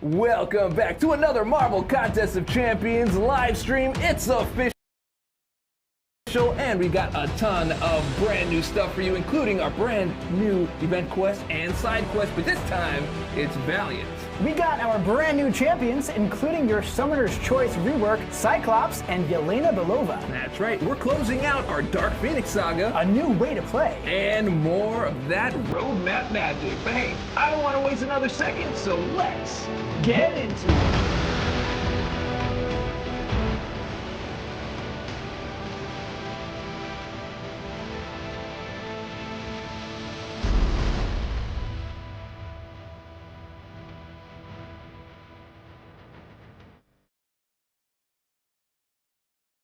Welcome back to another Marvel Contest of Champions live stream. It's official, and we got a ton of brand new stuff for you, including our brand new event quest and side quest, but this time it's Valiant. We got our brand new champions, including your Summoner's Choice rework, Cyclops and Yelena Belova. That's right, we're closing out our Dark Phoenix saga. A new way to play. And more of that roadmap magic. But hey, I don't want to waste another second, so let's get into it.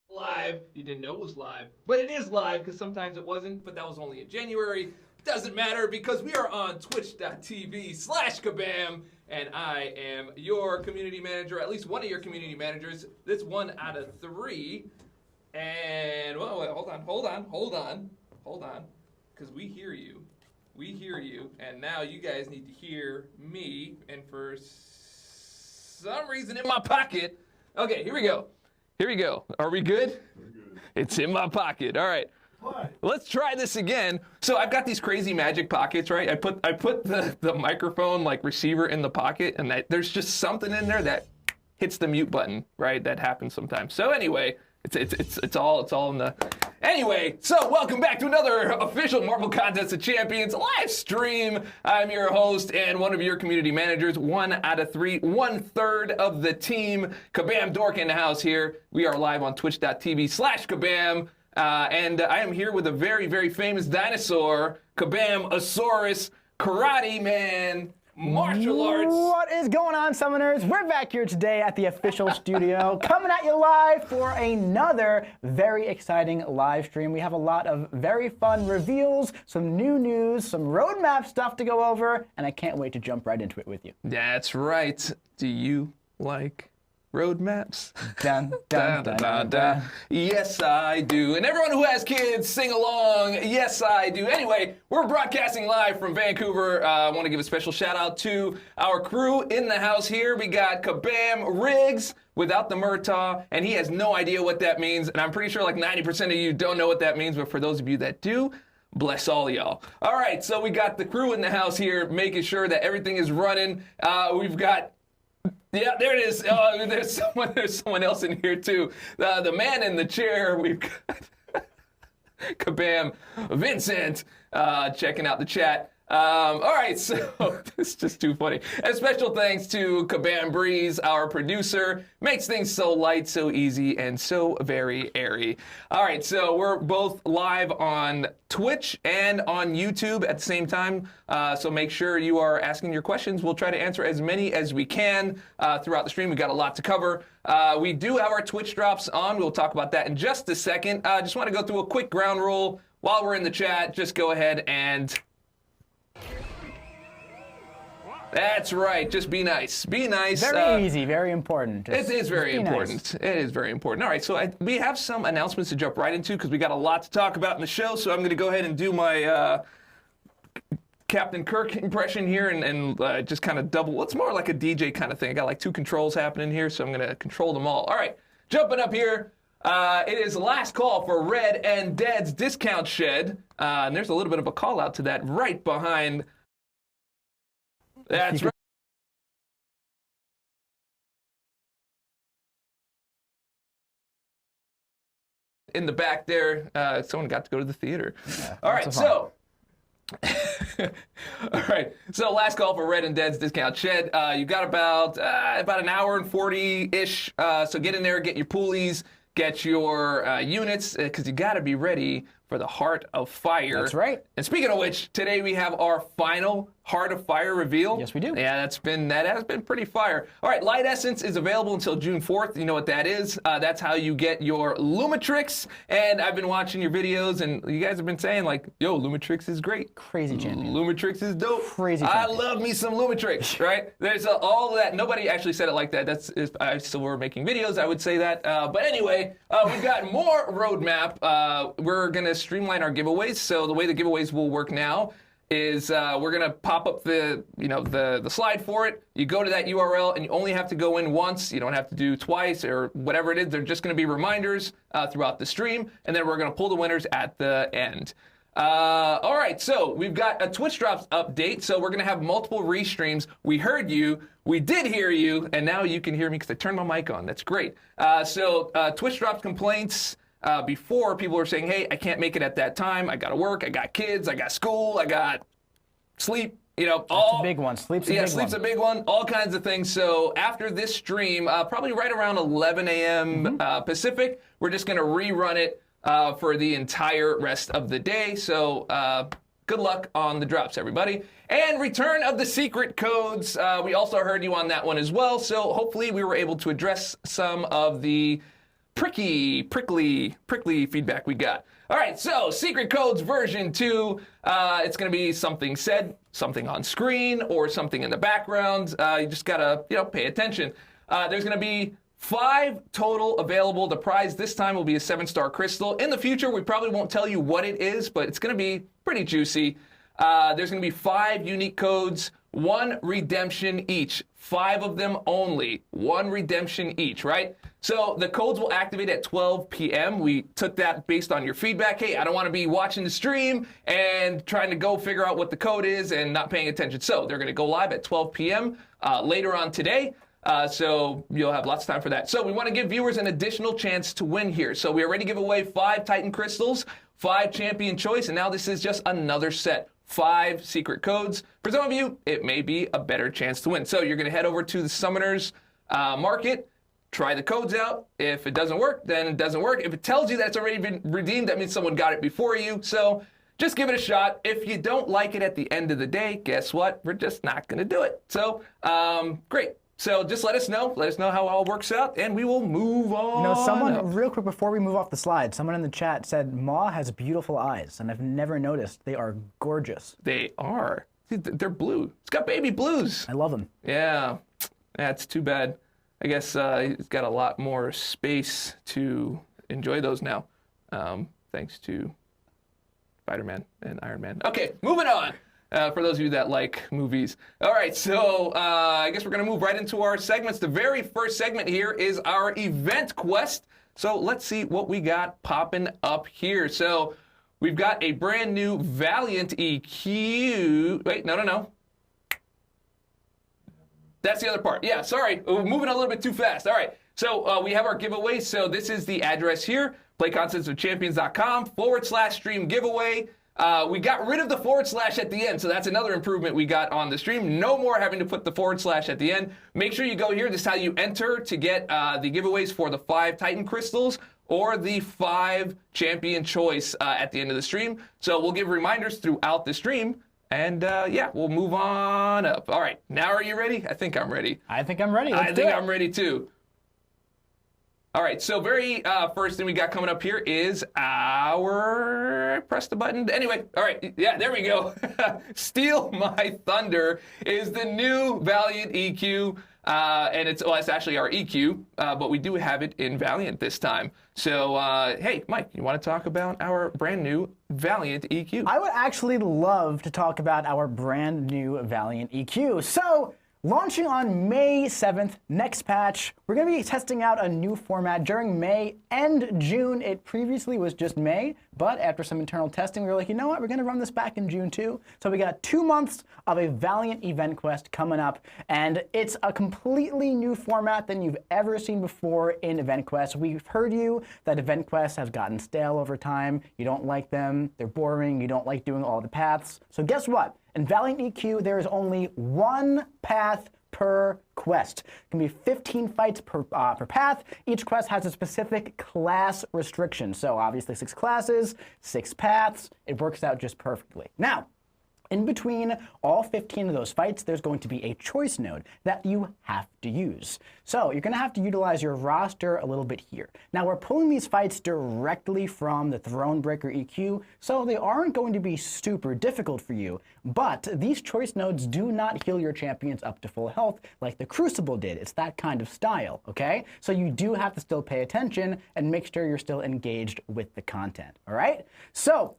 Live. You didn't know it was live, but it is live because sometimes it wasn't, but that was only in January. Doesn't matter because we are on twitch.tv/Kabam, and I am your community manager, at least one of your community managers. This 1 out of 3. And, well, wait, hold on, because we hear you. We hear you, and now you guys need to hear me, and for some reason in my pocket. Okay, here we go. Are we good? We're good. It's in my pocket. All right. What? Let's try this again. So I've got these crazy magic pockets, right? I put the microphone like receiver in the pocket, and there's just something in there that hits the mute button, right? That happens sometimes. So anyway, it's all in the. Anyway, so welcome back to another official Marvel Contest of Champions live stream. I'm your host and one of your community managers, 1 out of 3, 1/3 of the team. Kabam Dork in the house here. We are live on twitch.tv/Kabam. And I am here with a very, very famous dinosaur, Kabam-osaurus, Karate Man, martial arts. What is going on, Summoners? We're back here today at the official studio, coming at you live for another very exciting live stream. We have a lot of very fun reveals, some new news, some roadmap stuff to go over, and I can't wait to jump right into it with you. That's right. Do you like roadmaps? Dun, dun, dun, dun, dun. Yes, I do. And everyone who has kids, sing along. Yes, I do. Anyway, we're broadcasting live from Vancouver. I want to give a special shout out to our crew in the house here. We got Kabam Riggs without the Murtaugh, and he has no idea what that means. And I'm pretty sure like 90% of you don't know what that means, but for those of you that do, bless all y'all. All right, so we got the crew in the house here making sure that everything is running. We've got yeah, there it is. There's someone else in here too. The man in the chair. We've got Kabam Vincent checking out the chat. All right, so it's just too funny. And special thanks to Kabam Breeze, our producer. Makes things so light, so easy, and so very airy. All right, so we're both live on Twitch and on YouTube at the same time. So make sure you are asking your questions. We'll try to answer as many as we can throughout the stream. We've got a lot to cover. We do have our Twitch drops on. We'll talk about that in just a second. Just want to go through a quick ground rule while we're in the chat. Just go ahead and... That's right. Just be nice. Be nice. Very easy, very important. It is very important. Nice. It is very important. All right, so we have some announcements to jump right into because we got a lot to talk about in the show. So I'm going to go ahead and do my Captain Kirk impression here and just kind of double. Well, it's more like a DJ kind of thing. I got like 2 controls happening here, so I'm going to control them all. All right, jumping up here. It is the last call for Red and Dead's Discount Shed. And there's a little bit of a call out to that right behind. That's right. In the back there, someone got to go to the theater. Yeah, all right, so. All right, so last call for Red and Dead's Discount Shed. You got about an hour and 40-ish. So get in there, get your poolies, get your units, because you got to be ready for the Heart of Fire. That's right. And speaking of which, today we have our final Heart of Fire reveal. Yes, we do. Yeah, that has been pretty fire. All right, Light Essence is available until June 4th. You know what that is. That's how you get your Lumitrix. And I've been watching your videos, and you guys have been saying, like, yo, Lumitrix is great. Crazy champion. Lumitrix is dope. Crazy champion. I love me some Lumitrix, right? There's all that. Nobody actually said it like that. That's if I still were making videos, I would say that. But anyway, we've got more roadmap. We're going to streamline our giveaways. So the way the giveaways will work now is we're gonna pop up the the slide for it. You go to that URL and you only have to go in once. You don't have to do twice or whatever it is. They're just gonna be reminders throughout the stream, and then we're gonna pull the winners at the end. All right, so we've got a Twitch Drops update. So we're gonna have multiple restreams. We heard you, we did hear you, and now you can hear me because I turned my mic on. That's great. So Twitch Drops complaints. Before, people were saying, hey, I can't make it at that time. I got to work. I got kids. I got school. I got sleep. You know, That's a big one. Sleep's a big one. Sleep's a big one. All kinds of things. So after this stream, probably right around 11 a.m. Pacific, we're just going to rerun it for the entire rest of the day. So good luck on the drops, everybody. And return of the secret codes. We also heard you on that one as well. So hopefully we were able to address some of the prickly feedback we got. All right, so Secret Codes version 2. It's going to be something said, something on screen, or something in the background. You just got to, pay attention. There's going to be 5 total available. The prize this time will be a 7-star crystal. In the future, we probably won't tell you what it is, but it's going to be pretty juicy. There's going to be 5 unique codes, 1 redemption each. 5 of them only, 1 redemption each, right? So the codes will activate at 12 p.m. We took that based on your feedback. Hey, I don't want to be watching the stream and trying to go figure out what the code is and not paying attention. So they're going to go live at 12 p.m. Later on today. So you'll have lots of time for that. So we want to give viewers an additional chance to win here. So we already give away 5 Titan Crystals, 5 Champion Choice, and now this is just another set. 5 secret codes. For some of you, it may be a better chance to win. So you're going to head over to the Summoners Market, try the codes out. If it doesn't work, then it doesn't work. If it tells you that it's already been redeemed, that means someone got it before you. So just give it a shot. If you don't like it at the end of the day, guess what? We're just not going to do it. So great. So just let us know. Let us know how it all works out, and we will move on. Someone, real quick before we move off the slide, someone in the chat said, Ma has beautiful eyes, and I've never noticed. They are gorgeous. They are. They're blue. It's got baby blues. I love them. Yeah. That's too bad. I guess he's got a lot more space to enjoy those now, thanks to Spider-Man and Iron Man. Okay, moving on. For those of you that like movies. All right, so I guess we're going to move right into our segments. The very first segment here is our event quest. So let's see what we got popping up here. So we've got a brand new Valiant EQ. Wait, no. That's the other part. Yeah, sorry. We're moving a little bit too fast. All right, so we have our giveaway. So this is the address here, playconceptsofchampions.com/stream giveaway. We got rid of the / at the end, so that's another improvement we got on the stream. No more having to put the / at the end. Make sure you go here. This is how you enter to get the giveaways for the 5 Titan Crystals or the 5 Champion Choice at the end of the stream. So we'll give reminders throughout the stream. And yeah, we'll move on up. All right, now are you ready? I think I'm ready. I think I'm ready. I think I'm ready too. All right, so very first thing we got coming up here is our, press the button. Anyway, all right, yeah, there we go. Steal My Thunder is the new Valiant EQ, and it's actually our EQ, but we do have it in Valiant this time. So, hey, Mike, you want to talk about our brand new Valiant EQ? I would actually love to talk about our brand new Valiant EQ. So, launching on May 7th, next patch, we're going to be testing out a new format during May and June. It previously was just May, but after some internal testing, we were like, you know what, we're going to run this back in June too. So we got 2 months of a Valiant event quest coming up, and it's a completely new format than you've ever seen before in event quests. We've heard you that event quests have gotten stale over time. You don't like them, they're boring, you don't like doing all the paths. So guess what? In Valiant EQ, there is only 1 path per quest. It can be 15 fights per path. Each quest has a specific class restriction. So obviously 6 classes, 6 paths. It works out just perfectly. Now, in between all 15 of those fights, there's going to be a choice node that you have to use. So you're going to have to utilize your roster a little bit here. Now, we're pulling these fights directly from the Thronebreaker EQ, so they aren't going to be super difficult for you. But these choice nodes do not heal your champions up to full health like the Crucible did. It's that kind of style, okay? So you do have to still pay attention and make sure you're still engaged with the content, all right? So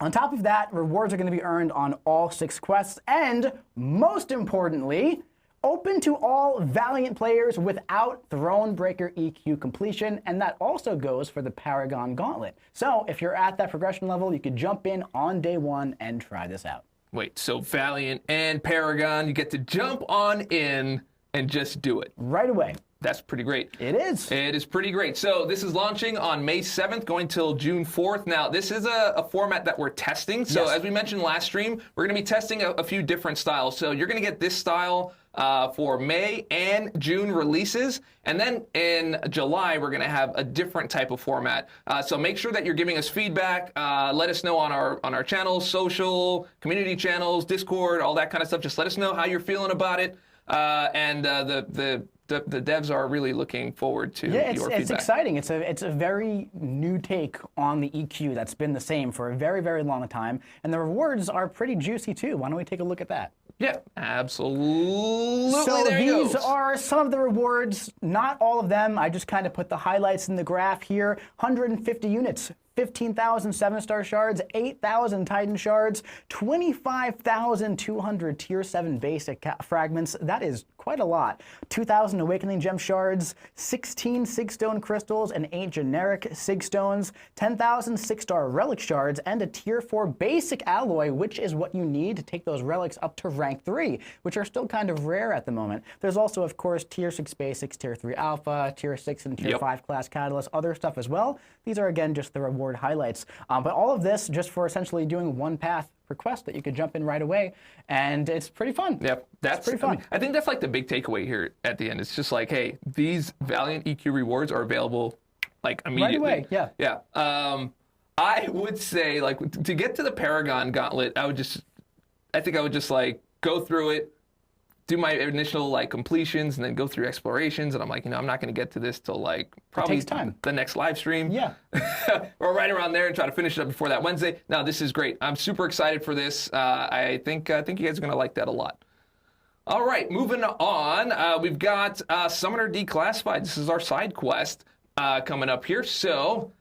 On top of that, rewards are going to be earned on all 6 quests, and most importantly, open to all Valiant players without Thronebreaker EQ completion, and that also goes for the Paragon Gauntlet. So if you're at that progression level, you could jump in on day 1 and try this out. Wait, so Valiant and Paragon, you get to jump on in and just do it. Right away. That's pretty great. It is. It is pretty great. So this is launching on May 7th, going till June 4th. Now, this is a format that we're testing. So as we mentioned last stream, we're going to be testing a few different styles. So you're going to get this style for May and June releases. And then in July, we're going to have a different type of format. So make sure that you're giving us feedback. Let us know on our channels, social, community channels, Discord, all that kind of stuff. Just let us know how you're feeling about it. The devs are really looking forward to your feedback. It's exciting. It's a very new take on the EQ that's been the same for a very, very long time. And the rewards are pretty juicy too. Why don't we take a look at that? Yeah, absolutely. So there these are some of the rewards, not all of them. I just kind of put the highlights in the graph here. 150 units. 15,000 7-star shards, 8,000 Titan shards, 25,200 tier 7 basic fragments. That is quite a lot. 2,000 awakening gem shards, 16 sigstone crystals and 8 generic sigstones, 10,000 6-star relic shards, and a tier 4 basic alloy, which is what you need to take those relics up to rank 3, which are still kind of rare at the moment. There's also, of course, tier 6 basics, tier 3 alpha, tier 6 and tier 5 class catalysts, other stuff as well. These are, again, just the reward highlights. But all of this just for essentially doing one path per quest that you could jump in right away, and it's pretty fun. Yep, that's pretty fun. I think that's like the big takeaway here at the end. It's just like, hey, these Valiant EQ rewards are available like immediately. Right away, yeah. Yeah. I would say, like, to get to the Paragon Gauntlet, I think I would just like go through it, do my initial like completions, and then go through explorations. And I'm like, I'm not going to get to this till like probably the next live stream. Yeah. Or right around there, and try to finish it up before that Wednesday. No, this is great. I'm super excited for this. I think you guys are going to like that a lot. All right, moving on. We've got Summoner Declassified. This is our side quest coming up here. So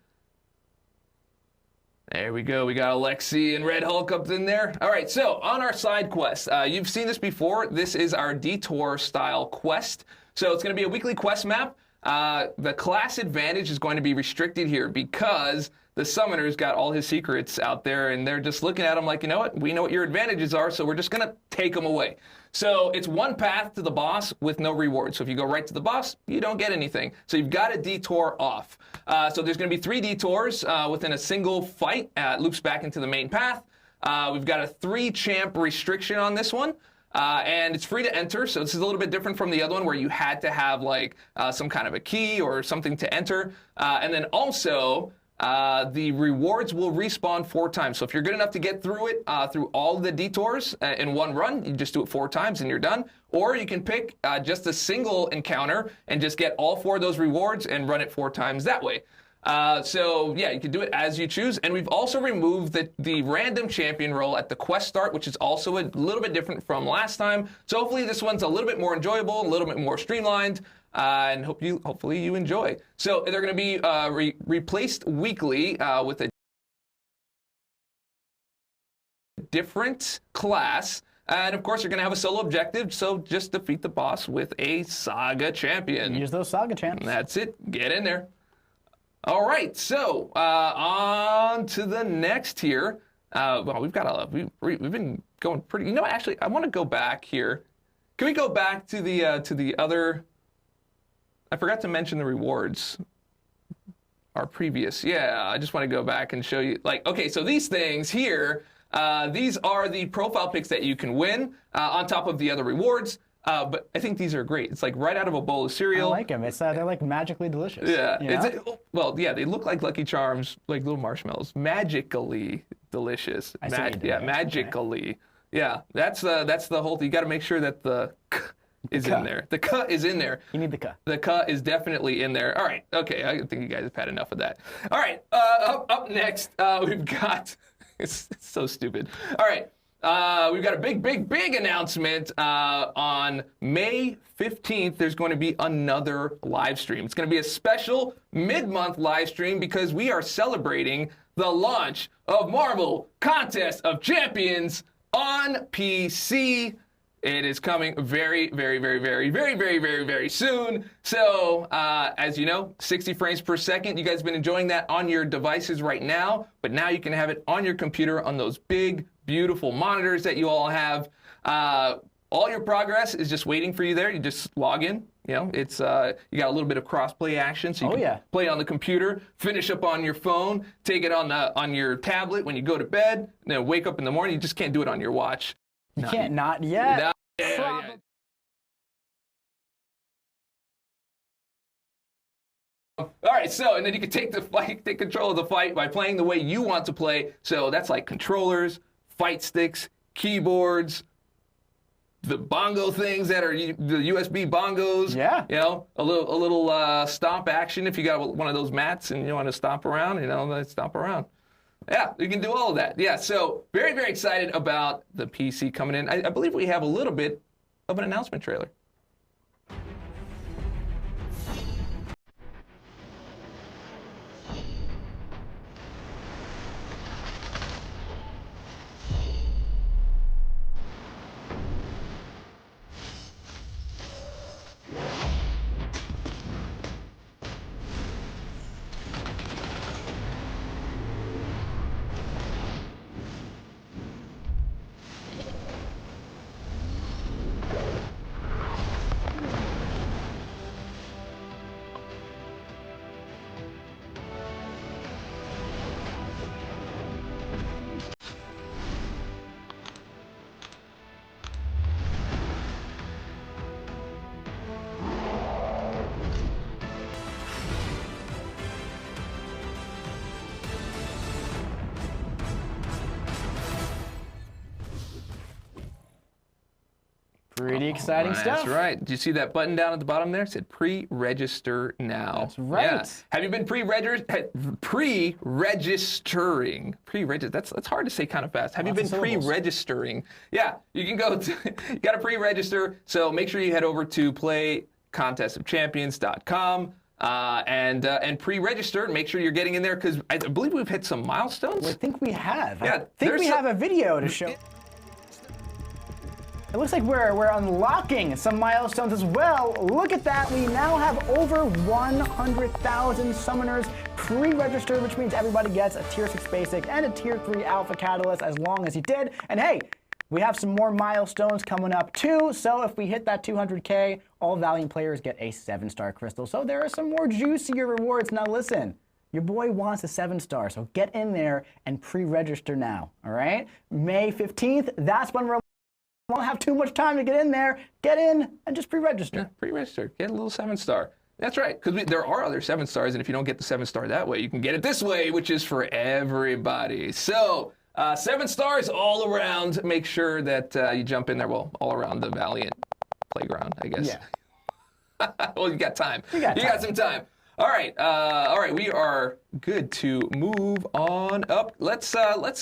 there we go. We got Alexi and Red Hulk up in there. All right, so on our side quest, you've seen this before. This is our Detour style quest. So it's going to be a weekly quest map. The class advantage is going to be restricted here because the summoner's got all his secrets out there, and they're just looking at them like, you know what? We know what your advantages are, so we're just going to take them away. So it's one path to the boss with no reward. So if you go right to the boss, you don't get anything. So you've got to detour off. So there's going to be 3 detours within a single fight. It loops back into the main path. We've got a 3-champ restriction on this one. And it's free to enter, so this is a little bit different from the other one where you had to have like some kind of a key or something to enter. And then also, the rewards will respawn 4 times. So if you're good enough to get through it, through all the detours in one run, you just do it 4 times and you're done. Or you can pick just a single encounter and just get all 4 of those rewards and run it 4 times that way. So yeah, you can do it as you choose. And we've also removed the random champion role at the quest start, which is also a little bit different from last time. So hopefully this one's a little bit more enjoyable, a little bit more streamlined, and hopefully you enjoy. So they're going to be replaced weekly with a different class. And of course, you're going to have a solo objective, so just defeat the boss with a Saga champion. Use those Saga champs. That's it. Get in there. All right, so on to the next here. Well, we've been going pretty. You know, actually, I want to go back here. Can we go back to the other? I forgot to mention the rewards. Our previous, yeah. I just want to go back and show you. Like, okay, so these things here. These are the profile picks that you can win on top of the other rewards. But I think these are great. It's like right out of a bowl of cereal. I like them. It's they're like magically delicious. Yeah. You know? Well, yeah, they look like Lucky Charms, like little marshmallows. Magically delicious. Magically. Okay. Yeah, that's the whole thing. You got to make sure that the is in there. The cut is in there. You need the cut. The cut is definitely in there. All right. Okay. I think you guys have had enough of that. All right. Up next, we've got. It's so stupid. All right. We've got a big announcement on May 15th. There's going to be another live stream. It's going to be a special mid-month live stream because we are celebrating the launch of Marvel Contest of Champions on PC. It is coming very, very, very, very, very, very, very, very soon. So, as you know, 60 frames per second. You guys have been enjoying that on your devices right now, but now you can have it on your computer on those big, beautiful monitors that you all have. All your progress is just waiting for you there. You just log in. You know, it's you got a little bit of cross-play action, so you can play on the computer, finish up on your phone, take it on your tablet when you go to bed, and then wake up in the morning. You just can't do it on your watch. You can't not yet. No. All right, so, and then you can take control of the fight by playing the way you want to play. So that's like controllers, fight sticks, keyboards, the bongo things that are the USB bongos. Yeah. You know, a little stomp action if you got one of those mats and you want to stomp around, you know, stomp around. Yeah, you can do all of that. Yeah, so very, very excited about the PC coming in. I believe we have a little bit of an announcement trailer. Pretty exciting stuff. That's right. Did you see that button down at the bottom there? It said pre-register now. That's right. Yeah. Have you been pre-registering? That's hard to say kind of fast. Have you been pre-registering? Yeah, you can go to, you got to pre-register. So make sure you head over to playcontestofchampions.com. And pre-register. Make sure you're getting in there because I believe we've hit some milestones. Well, I think we have. Yeah, I think we have a video to show. It looks like we're unlocking some milestones as well. Look at that. We now have over 100,000 summoners pre-registered, which means everybody gets a Tier 6 Basic and a Tier 3 Alpha Catalyst as long as you did. And hey, we have some more milestones coming up too. So if we hit that 200K, all Valiant players get a 7-star crystal. So there are some more juicier rewards. Now listen, your boy wants a 7-star, so get in there and pre-register now, all right? May 15th, that's when we're won't have too much time to get in there. Get in and just pre-register. Yeah, pre-register. Get a little 7-star. That's right, because there are other 7-stars, and if you don't get the 7-star that way, you can get it this way, which is for everybody. So 7 stars all around. Make sure that you jump in there, well, all around the Valiant playground, I guess. Yeah. Well, you got time. You got some time. All right, we are good to move on up. Let's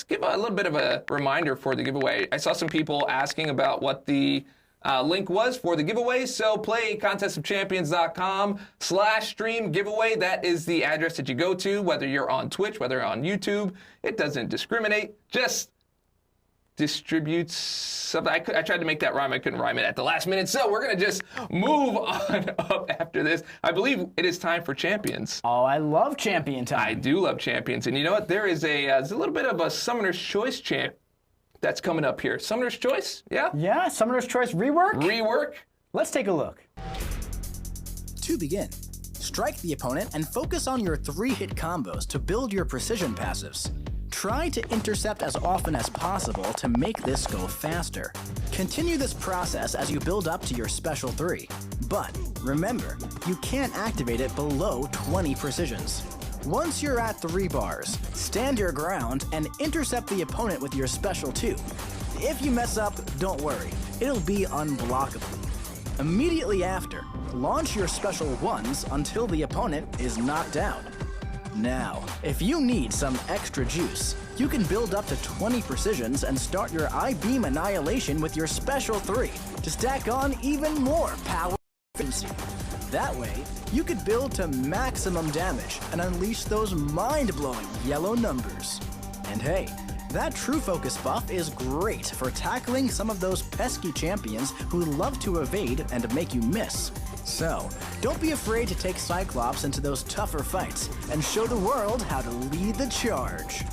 give a little bit of a reminder for the giveaway. I saw some people asking about what the link was for the giveaway. So playcontestofchampions.com/stream giveaway. That is the address that you go to, whether you're on Twitch, whether you're on YouTube. It doesn't discriminate. Just distributes something. I tried to make that rhyme. I couldn't rhyme it at the last minute. So we're going to just move on up after this. I believe it is time for Champions. Oh, I love Champion time. I do love Champions. And you know what? There's a little bit of a Summoner's Choice champ that's coming up here. Summoner's Choice? Yeah? Yeah, Summoner's Choice rework? Rework. Let's take a look. To begin, strike the opponent and focus on your 3-hit combos to build your precision passives. Try to intercept as often as possible to make this go faster. Continue this process as you build up to your special 3. But remember, you can't activate it below 20 precisions. Once you're at 3 bars, stand your ground and intercept the opponent with your special 2. If you mess up, don't worry, it'll be unblockable. Immediately after, launch your special 1s until the opponent is knocked out. Now, if you need some extra juice, you can build up to 20 precisions and start your I-Beam Annihilation with your special 3 to stack on even more power and efficiency. That way, you could build to maximum damage and unleash those mind-blowing yellow numbers. And hey, that True Focus buff is great for tackling some of those pesky champions who love to evade and make you miss. So, don't be afraid to take Cyclops into those tougher fights and show the world how to lead the charge.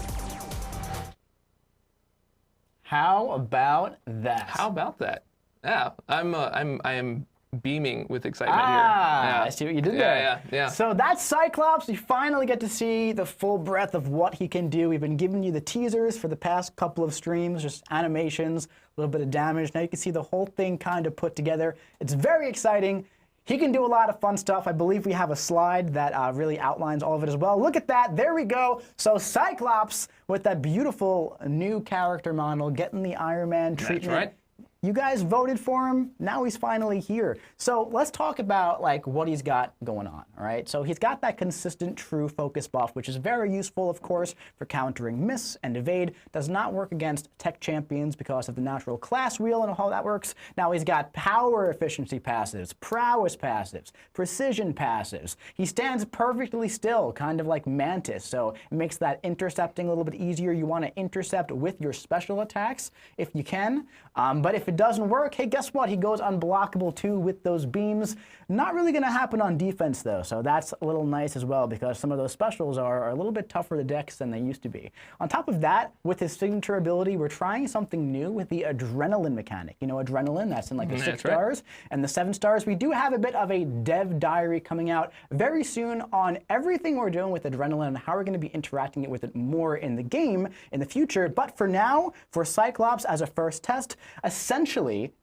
How about that? How about that? Yeah, I am beaming with excitement here. Yeah. I see what you did there. Yeah. So that's Cyclops. You finally get to see the full breadth of what he can do. We've been giving you the teasers for the past couple of streams, just animations, a little bit of damage. Now you can see the whole thing kind of put together. It's very exciting. He can do a lot of fun stuff. I believe we have a slide that really outlines all of it as well. Look at that. There we go. So Cyclops with that beautiful new character model, getting the Iron Man treatment. That's right. You guys voted for him. Now he's finally here. So let's talk about like what he's got going on, all right? So he's got that consistent true focus buff, which is very useful, of course, for countering miss and evade. Does not work against tech champions because of the natural class wheel and how that works. Now he's got power efficiency passives, prowess passives, precision passives. He stands perfectly still, kind of like Mantis. So it makes that intercepting a little bit easier. You want to intercept with your special attacks if you can. But if it doesn't work, hey, guess what? He goes unblockable too with those beams. Not really going to happen on defense though, so that's a little nice as well because some of those specials are a little bit tougher to dex than they used to be. On top of that, with his signature ability, we're trying something new with the adrenaline mechanic. You know, adrenaline, that's in like the 6 stars and the 7 stars. We do have a bit of a dev diary coming out very soon on everything we're doing with adrenaline and how we're going to be interacting with it more in the game in the future. But for now, for Cyclops as a first test, essentially,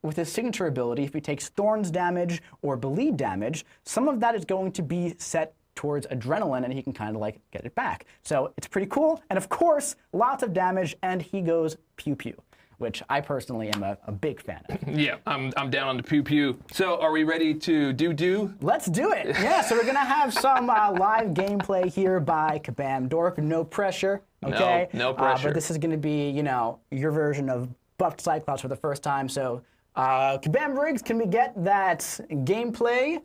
with his signature ability, if he takes Thorns damage or Bleed damage, some of that is going to be set towards adrenaline, and he can kind of like get it back. So it's pretty cool, and of course, lots of damage, and he goes pew pew, which I personally am a big fan of. Yeah, I'm down on the pew pew. So are we ready to do? Let's do it. Yeah, so we're gonna have some live gameplay here by Kabam Dork. No pressure, okay? No pressure. But this is gonna be, you know, your version of buffed Cyclops for the first time. So Kabam Riggs, can we get that gameplay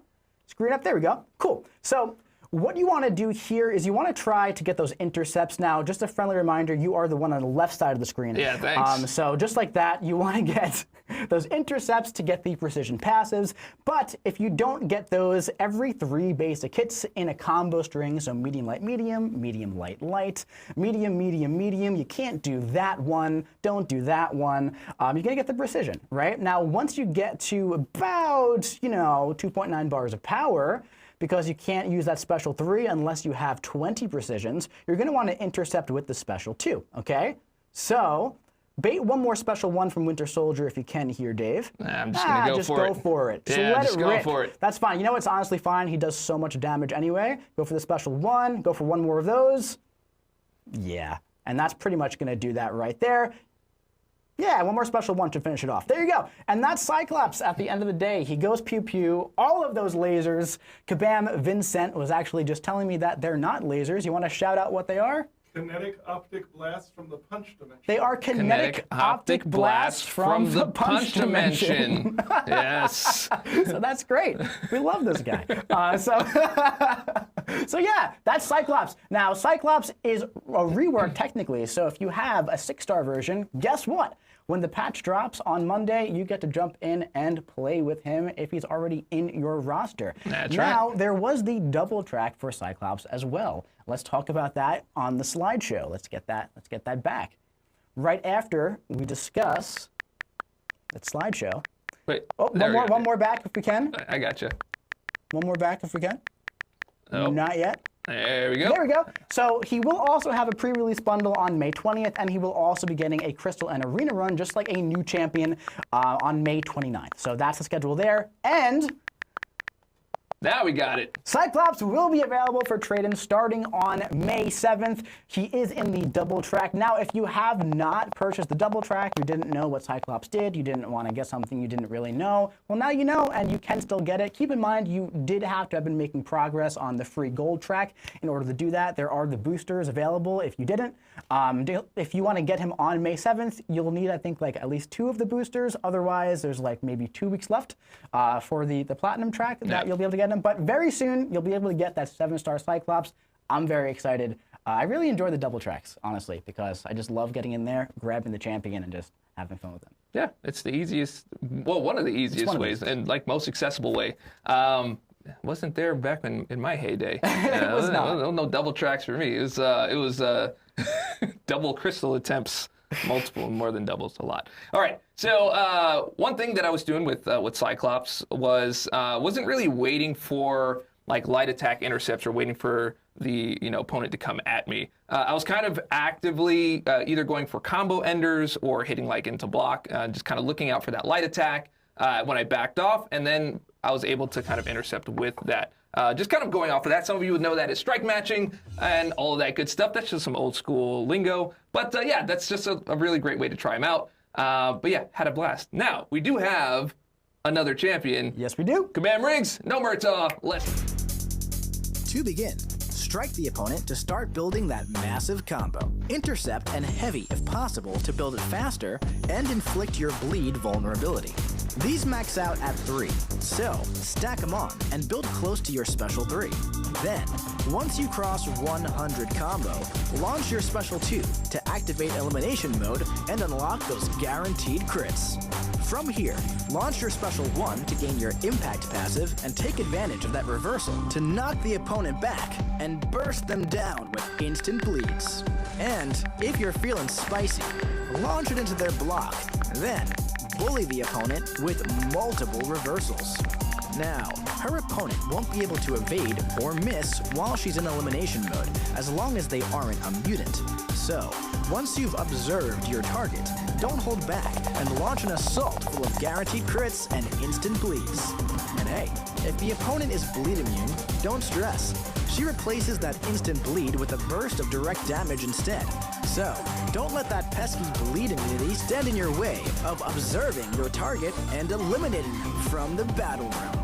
screen up? There we go. Cool. So what you want to do here is you want to try to get those intercepts. Now, just a friendly reminder, you are the one on the left side of the screen. Yeah, thanks. So just like that, you want to get those intercepts to get the precision passives. But if you don't get those, every 3 basic hits in a combo string, so medium, light, medium, medium, light, light, medium, medium, medium, you can't do that one, don't do that one. You're going to get the precision, right? Now, once you get to about, you know, 2.9 bars of power, because you can't use that special 3 unless you have 20 precisions, you're going to want to intercept with the special 2, okay? So, bait one more special 1 from Winter Soldier if you can here, Dave. I'm just going to go for it. So Yeah, let just it go rip. for it. That's fine. You know, it's honestly fine. He does so much damage anyway. Go for the special 1. Go for 1 more of those. Yeah. And that's pretty much going to do that right there. Yeah, 1 more special 1 to finish it off. There you go. And that's Cyclops at the end of the day. He goes pew-pew, all of those lasers. Kabam Vincent was actually just telling me that they're not lasers. You want to shout out what they are? Kinetic optic blasts from the punch dimension. They are kinetic optic blasts from the punch dimension. Yes. So that's great. We love this guy. So yeah, that's Cyclops. Now, Cyclops is a rework technically, so if you have a 6-star version, guess what? When the patch drops on Monday, you get to jump in and play with him if he's already in your roster. That's now, right. there was the double track for Cyclops as well. Let's talk about that on the slideshow. Let's get that back. Right after we discuss that slideshow. Wait. Oh, one more back if we can. I got you. One more back if we can. Oh. Not yet. There we go. There we go. So he will also have a pre-release bundle on May 20th, and he will also be getting a Crystal and Arena run, just like a new champion, on May 29th. So that's the schedule there. And Now we got it. Cyclops will be available for trade-in starting on May 7th. He is in the double track. Now, if you have not purchased the double track, you didn't know what Cyclops did, you didn't want to get something you didn't really know, well, now you know, and you can still get it. Keep in mind, you did have to have been making progress on the free gold track in order to do that. There are the boosters available if you didn't. If you want to get him on May 7th, you'll need, I think, like at least 2 of the boosters. Otherwise, there's like maybe 2 weeks left for the platinum track that you'll be able to get item, but very soon you'll be able to get that 7-star Cyclops. I'm very excited. I really enjoy the double tracks, honestly, because I just love getting in there, grabbing the champion, and just having fun with them. Yeah, it's the easiest, well, one of the easiest ways, and like most accessible way. Wasn't there back in my heyday. It was not. No double tracks for me. It was double crystal attempts, multiple, more than doubles, a lot. All right, so one thing that I was doing with Cyclops was wasn't really waiting for like light attack intercepts or waiting for the opponent to come at me. I was kind of actively either going for combo enders or hitting like into block, just kind of looking out for that light attack when I backed off, and then I was able to kind of intercept with that. Just kind of going off of that. Some of you would know that is strike matching and all of that good stuff. That's just some old school lingo. But yeah, that's just a really great way to try them out. But yeah, had a blast. Now, we do have another champion. Yes, we do. Kabam Riggs, no Murtaugh, let's... To begin, strike the opponent to start building that massive combo. Intercept and heavy if possible to build it faster and inflict your bleed vulnerability. These max out at 3, so stack them on and build close to your special 3. Then, once you cross 100 combo, launch your special 2 to activate elimination mode and unlock those guaranteed crits. From here, launch your special 1 to gain your impact passive and take advantage of that reversal to knock the opponent back and burst them down with instant bleeds. And if you're feeling spicy, launch it into their block, then bully the opponent with multiple reversals. Now, her opponent won't be able to evade or miss while she's in elimination mode, as long as they aren't a mutant. So, once you've observed your target, don't hold back and launch an assault full of guaranteed crits and instant bleeds. And hey, if the opponent is bleed immune, don't stress. She replaces that instant bleed with a burst of direct damage instead. So, don't let that pesky bleed immunity stand in your way of observing your target and eliminating them from the battle realm.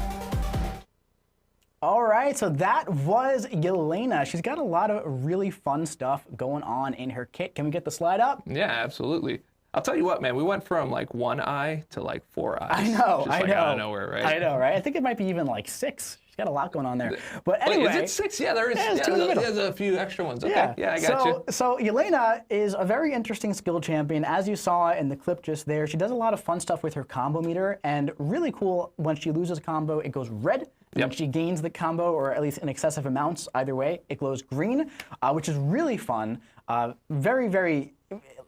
All right, so that was Yelena. She's got a lot of really fun stuff going on in her kit. Can we get the slide up? Yeah, absolutely. I'll tell you what, man, we went from like 1 eye to like 4 eyes. I know, just like out of nowhere, right? I know, right? I think it might be even like 6. She's got a lot going on there. But anyway. Wait, is it 6? Yeah, there is. Yeah, there's a few extra ones. Okay, yeah, I got you. So Yelena is a very interesting skill champion. As you saw in the clip just there, she does a lot of fun stuff with her combo meter, and really cool, when she loses a combo, it goes red. When she gains the combo, or at least in excessive amounts, either way, it glows green, which is really fun. Very, very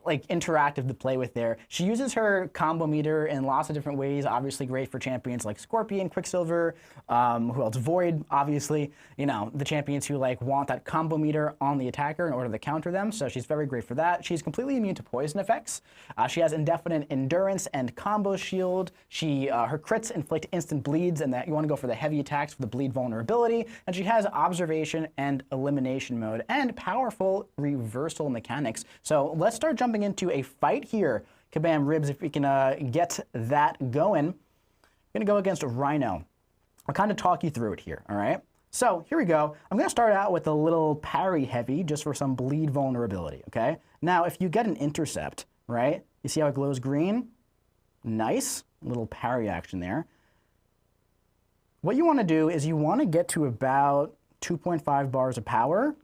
like interactive to play with there. She uses her combo meter in lots of different ways. Obviously great for champions like Scorpion, Quicksilver, who else? Void, obviously. You know, the champions who like want that combo meter on the attacker in order to counter them. So she's very great for that. She's completely immune to poison effects. She has indefinite endurance and combo shield. Her crits inflict instant bleeds, and that you want to go for the heavy attacks for the bleed vulnerability. And she has observation and elimination mode and powerful reversal mechanics. So let's start jumping into a fight here. Kabam Ribs, if we can get that going. I'm going to go against Rhino. I'll kind of talk you through it here, all right? So here we go. I'm going to start out with a little parry heavy just for some bleed vulnerability, okay? Now, if you get an intercept, right, you see how it glows green? Nice. A little parry action there. What you want to do is you want to get to about 2.5 bars of power,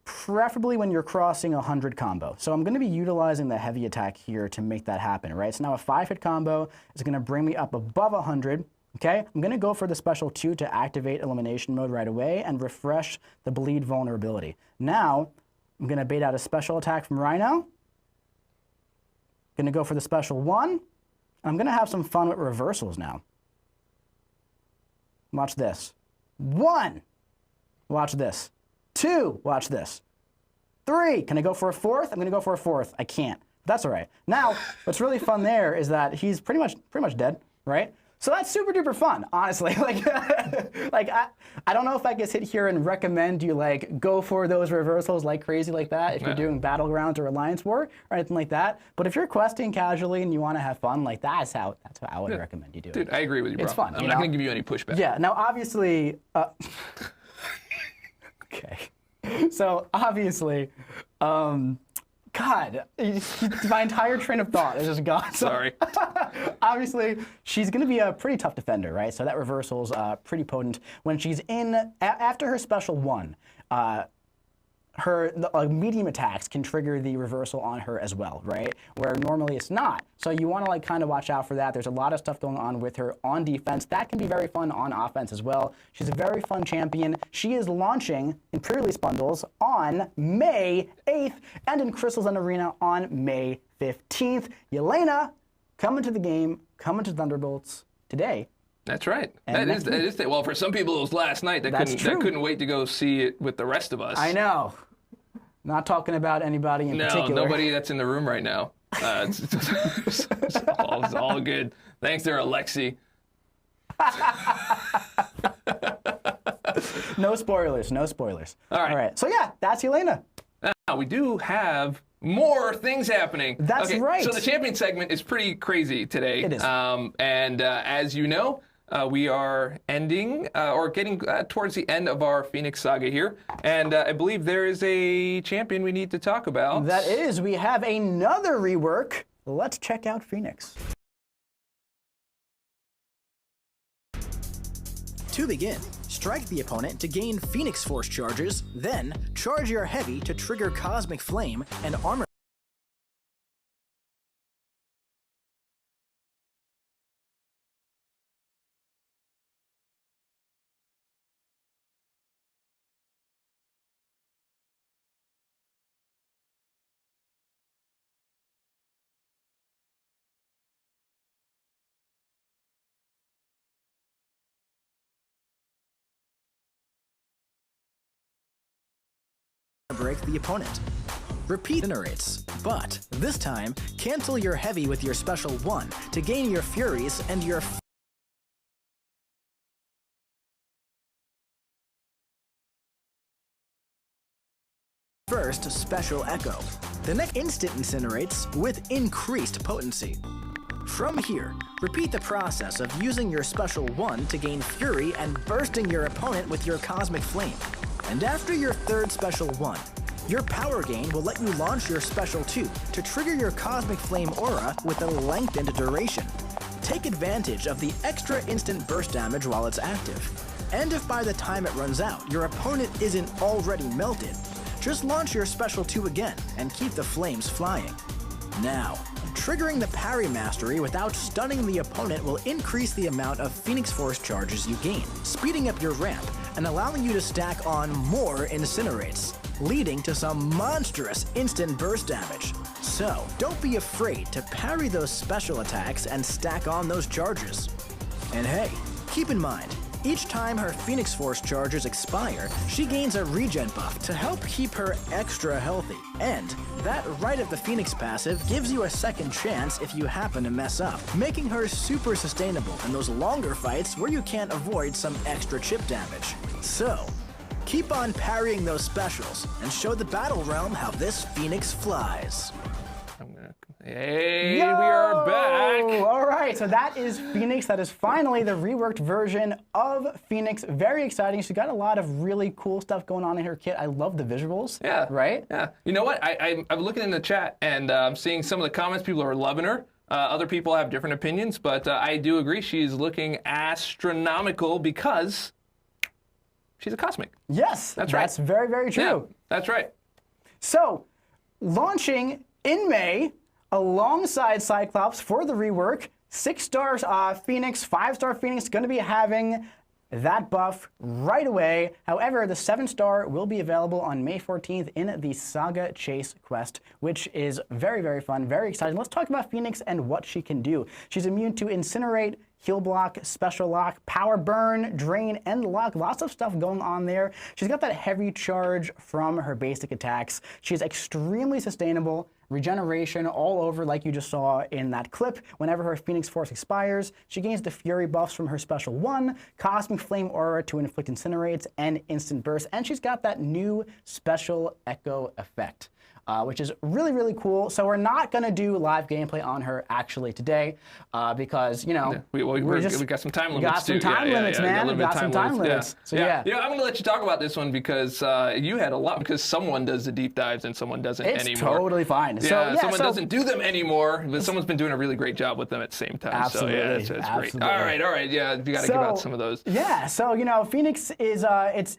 preferably when you're crossing 100 combo. So I'm going to be utilizing the heavy attack here to make that happen, right? So now a 5-hit combo is going to bring me up above 100, okay? I'm going to go for the special 2 to activate elimination mode right away and refresh the bleed vulnerability. Now, I'm going to bait out a special attack from Rhino. Going to go for the special 1. I'm going to have some fun with reversals now. Watch this. 1. Watch this. 2, watch this. 3, can I go for a 4th? I'm gonna go for a 4th. I can't. That's all right. Now, what's really fun there is that he's pretty much dead, right? So that's super duper fun, honestly. Like, I don't know if I can sit here and recommend you like go for those reversals like crazy like that if you're doing Battlegrounds or Alliance War or anything like that. But if you're questing casually and you want to have fun, like that's how I would recommend you do it. Dude, I agree with you, bro. It's fun. I'm not gonna give you any pushback. Yeah. Now, obviously. Okay. So obviously, kind God, my entire train of thought is just gone. Sorry. Obviously, she's going to be a pretty tough defender, right? So that reversal's pretty potent. When she's in, after her special 1, her medium attacks can trigger the reversal on her as well, right? Where normally it's not. So you want to like kind of watch out for that. There's a lot of stuff going on with her on defense. That can be very fun on offense as well. She's a very fun champion. She is launching in pre-release bundles on May 8th and in Crystals and Arena on May 15th. Yelena, coming to the game, coming to Thunderbolts today. That's right. That is. Well, for some people, it was last night. That couldn't wait to go see it with the rest of us. I know. Not talking about anybody in particular. No, nobody that's in the room right now. It's all good. Thanks there, Alexi. No spoilers. No spoilers. All right. All right. So yeah, that's Yelena. Now we do have more things happening. That's right. So the champion segment is pretty crazy today. It is. As you know, we are ending or getting towards the end of our Phoenix saga here, and I believe there is a champion we need to talk about. That is, we have another rework. Let's check out Phoenix. To begin, strike the opponent to gain Phoenix Force charges, then charge your heavy to trigger Cosmic Flame and armor. Break the opponent. Repeat incinerates, but this time cancel your heavy with your special 1 to gain your Furies and your first special Echo. The next instant incinerates with increased potency. From here, repeat the process of using your special 1 to gain Fury and bursting your opponent with your Cosmic Flame. And after your third special 1, your power gain will let you launch your special 2 to trigger your Cosmic Flame aura with a lengthened duration. Take advantage of the extra instant burst damage while it's active. And if by the time it runs out, your opponent isn't already melted, just launch your special 2 again and keep the flames flying. Now, triggering the parry mastery without stunning the opponent will increase the amount of Phoenix Force charges you gain, speeding up your ramp and allowing you to stack on more incinerates, leading to some monstrous instant burst damage. So, don't be afraid to parry those special attacks and stack on those charges. And hey, keep in mind, each time her Phoenix Force charges expire, she gains a regen buff to help keep her extra healthy. And that Rite of the Phoenix passive gives you a second chance if you happen to mess up, making her super sustainable in those longer fights where you can't avoid some extra chip damage. So, keep on parrying those specials and show the Battle Realm how this Phoenix flies. Hey, we are back. All right, so that is Phoenix. That is finally the reworked version of Phoenix. Very exciting. She's got a lot of really cool stuff going on in her kit. I love the visuals. Yeah. Right? Yeah. You know what? I'm looking in the chat and I'm seeing some of the comments. People are loving her. Other people have different opinions, but I do agree she's looking astronomical because she's a cosmic. Yes. That's right. That's very, very true. Yeah, that's right. So, launching in May, alongside Cyclops for the rework, 6-star Phoenix, 5-star Phoenix going to be having that buff right away. However, the 7-star will be available on May 14th in the Saga Chase quest, which is very, very fun, very exciting. Let's talk about Phoenix and what she can do. She's immune to Incinerate, Heal Block, Special Lock, Power Burn, Drain, and Lock. Lots of stuff going on there. She's got that heavy charge from her basic attacks. She's extremely sustainable. Regeneration all over like you just saw in that clip. Whenever her Phoenix Force expires, she gains the Fury buffs from her Special 1, Cosmic Flame Aura to inflict Incinerates, and Instant Burst. And she's got that new Special Echo effect. which is really, really cool. So we're not going to do live gameplay on her actually today because, you know, we got some time limits. We got some time limits, man. We got some time limits. So yeah. I'm going to let you talk about this one because you had a lot, because someone does the deep dives and someone doesn't anymore. It's totally fine. Yeah, someone doesn't do them anymore, but someone's been doing a really great job with them at the same time. Absolutely. So yeah, it's great. All right. Yeah, you got to give out some of those. Yeah, so, you know, Phoenix is,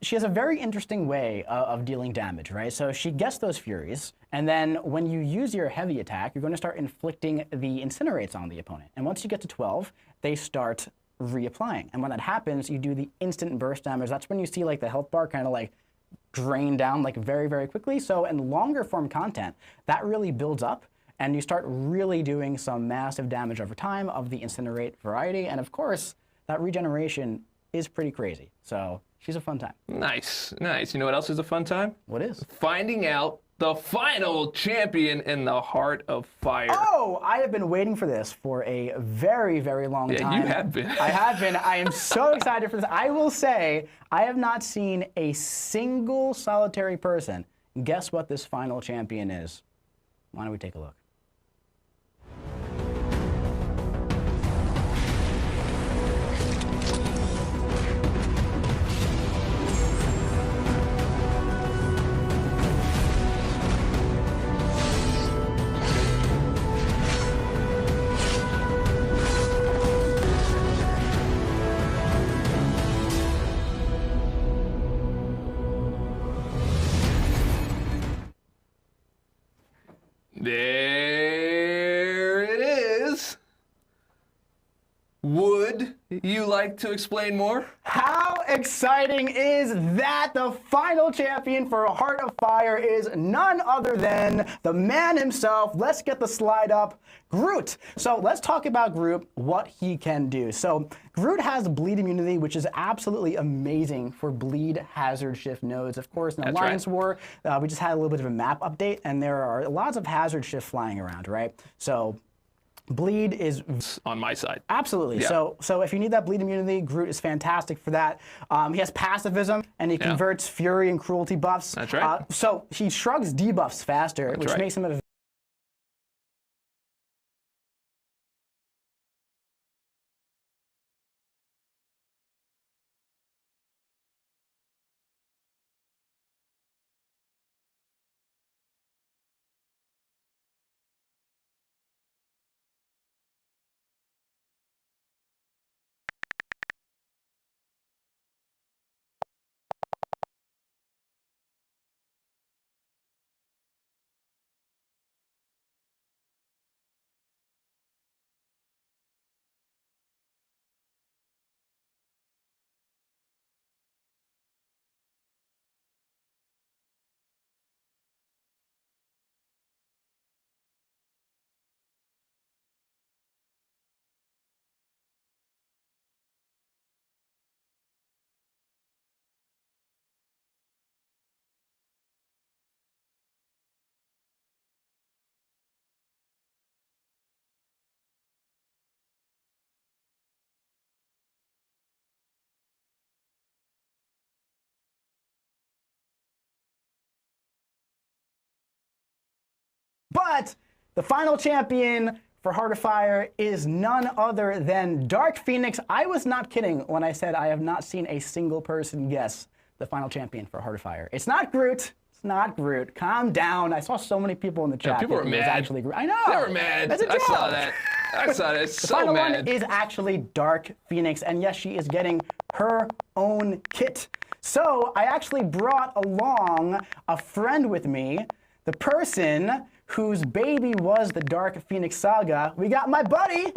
she has a very interesting way of dealing damage, right? So she gets those Furies, and then when you use your heavy attack, you're going to start inflicting the Incinerates on the opponent. And once you get to 12, they start reapplying. And when that happens, you do the instant burst damage. That's when you see like the health bar kind of like drain down like very, very quickly. So in longer form content, that really builds up, and you start really doing some massive damage over time of the Incinerate variety. And of course, that regeneration is pretty crazy. So she's a fun time. Nice. You know what else is a fun time? What is? Finding out the final champion in the Heart of Fire. Oh, I have been waiting for this for a very, very long time. Yeah, you have been. I have been. I am so excited for this. I will say, I have not seen a single solitary person guess what this final champion is. Why don't we take a look? There it is. Would you like to explain more? How exciting is that? The final champion for Heart of Fire is none other than the man himself. Let's get the slide up. Groot. So let's talk about Groot, what he can do. So Groot has bleed immunity, which is absolutely amazing for bleed hazard shift nodes. Of course, in Alliance War, we just had a little bit of a map update, and there are lots of hazard shift flying around, right? So bleed is on my side. Absolutely. Yeah. So if you need that bleed immunity, Groot is fantastic for that. He has pacifism, and he converts fury and cruelty buffs. That's right. So he shrugs debuffs faster, which makes him a But the final champion for Heart of Fire is none other than Dark Phoenix. I was not kidding when I said I have not seen a single person guess the final champion for Heart of Fire. It's not Groot. It's not Groot. Calm down. I saw so many people in the chat. Yeah, people were mad. Actually Groot. I know. They were mad. That's a joke. I saw that. I saw that. It's the so final mad. one is actually Dark Phoenix, and yes, she is getting her own kit. So I actually brought along a friend with me, the person whose baby was the Dark Phoenix saga. We got my buddy,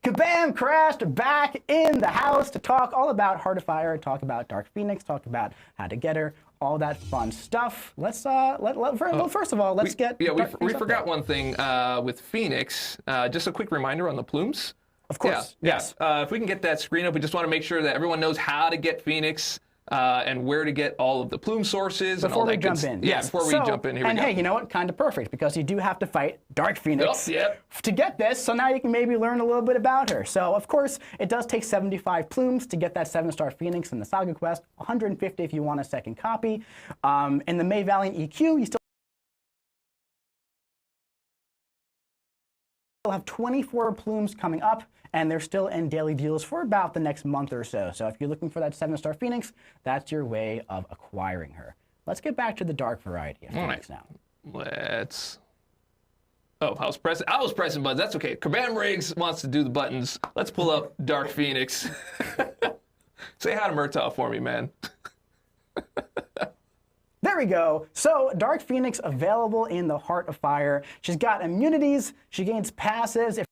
Kabam, crashed back in the house to talk all about Heart of Fire, talk about Dark Phoenix, talk about how to get her, all that fun stuff. Let's first of all, let's get. Yeah, we forgot one thing with Phoenix. Just a quick reminder on the plumes. Of course. Yeah, yes. If we can get that screen up, we just want to make sure that everyone knows how to get Phoenix. And where to get all of the plume sources before and all that we jump in. Yeah, before we jump in, here we go. And hey, you know what? Kind of perfect, because you do have to fight Dark Phoenix Yep. to get this, so now you can maybe learn a little bit about her. So, of course, it does take 75 plumes to get that 7-star Phoenix in the Saga Quest, 150 if you want a second copy. In the May Valiant EQ, you still We'll have 24 plumes coming up, and they're still in daily deals for about the next month or so. So if you're looking for that 7-star Phoenix, that's your way of acquiring her. Let's get back to the dark variety of Phoenix now. Let's... Oh, I was pressing buttons. That's okay. Kabam Riggs wants to do the buttons. Let's pull up Dark Phoenix. Say hi to Murtaugh for me, man. There we go. So Dark Phoenix available in the Heart of Fire. She's got immunities. She gains passives. If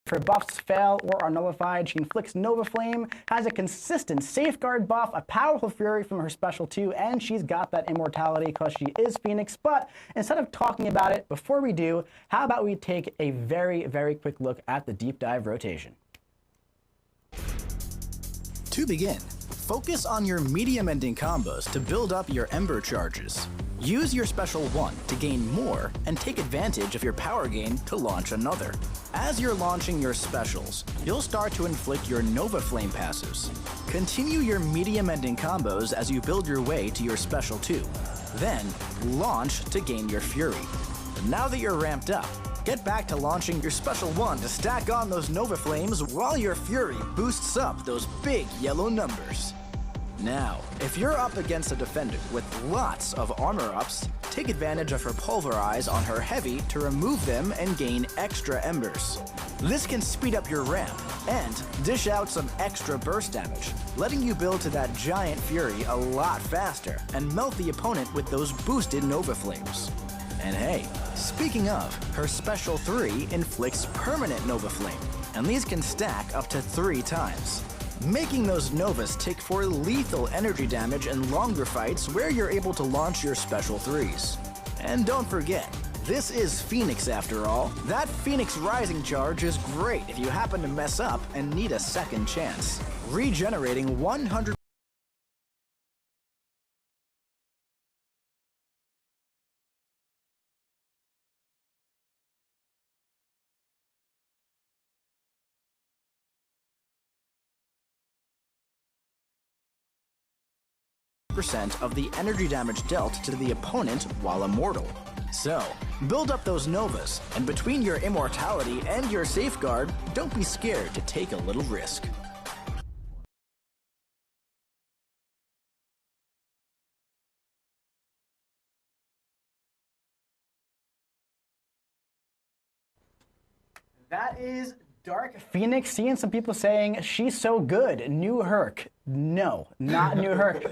her buffs fail or are nullified, she inflicts Nova Flame, has a consistent Safeguard buff, a powerful Fury from her special 2, and she's got that immortality because she is Phoenix. But instead of talking about it, before we do, how about we take a very, very quick look at the deep dive rotation. To begin, focus on your medium ending combos to build up your Ember charges. Use your special 1 to gain more and take advantage of your power gain to launch another. As you're launching your specials, you'll start to inflict your Nova Flame passives. Continue your medium ending combos as you build your way to your special 2. Then, launch to gain your Fury. Now that you're ramped up, get back to launching your special 1 to stack on those Nova Flames while your Fury boosts up those big yellow numbers. Now, if you're up against a defender with lots of armor ups, take advantage of her Pulverize on her heavy to remove them and gain extra embers. This can speed up your ramp and dish out some extra burst damage, letting you build to that giant Fury a lot faster and melt the opponent with those boosted Nova Flames. And hey, speaking of, her special 3 inflicts permanent Nova Flame, and these can stack up to 3 times, making those Novas tick for lethal energy damage in longer fights where you're able to launch your special 3s. And don't forget, this is Phoenix after all. That Phoenix Rising charge is great if you happen to mess up and need a second chance, regenerating 100% of the energy damage dealt to the opponent while immortal. So, build up those Novas, and between your immortality and your Safeguard, don't be scared to take a little risk. That is Dark Phoenix. Seeing some people saying she's so good. New Herc. No, not New Herc.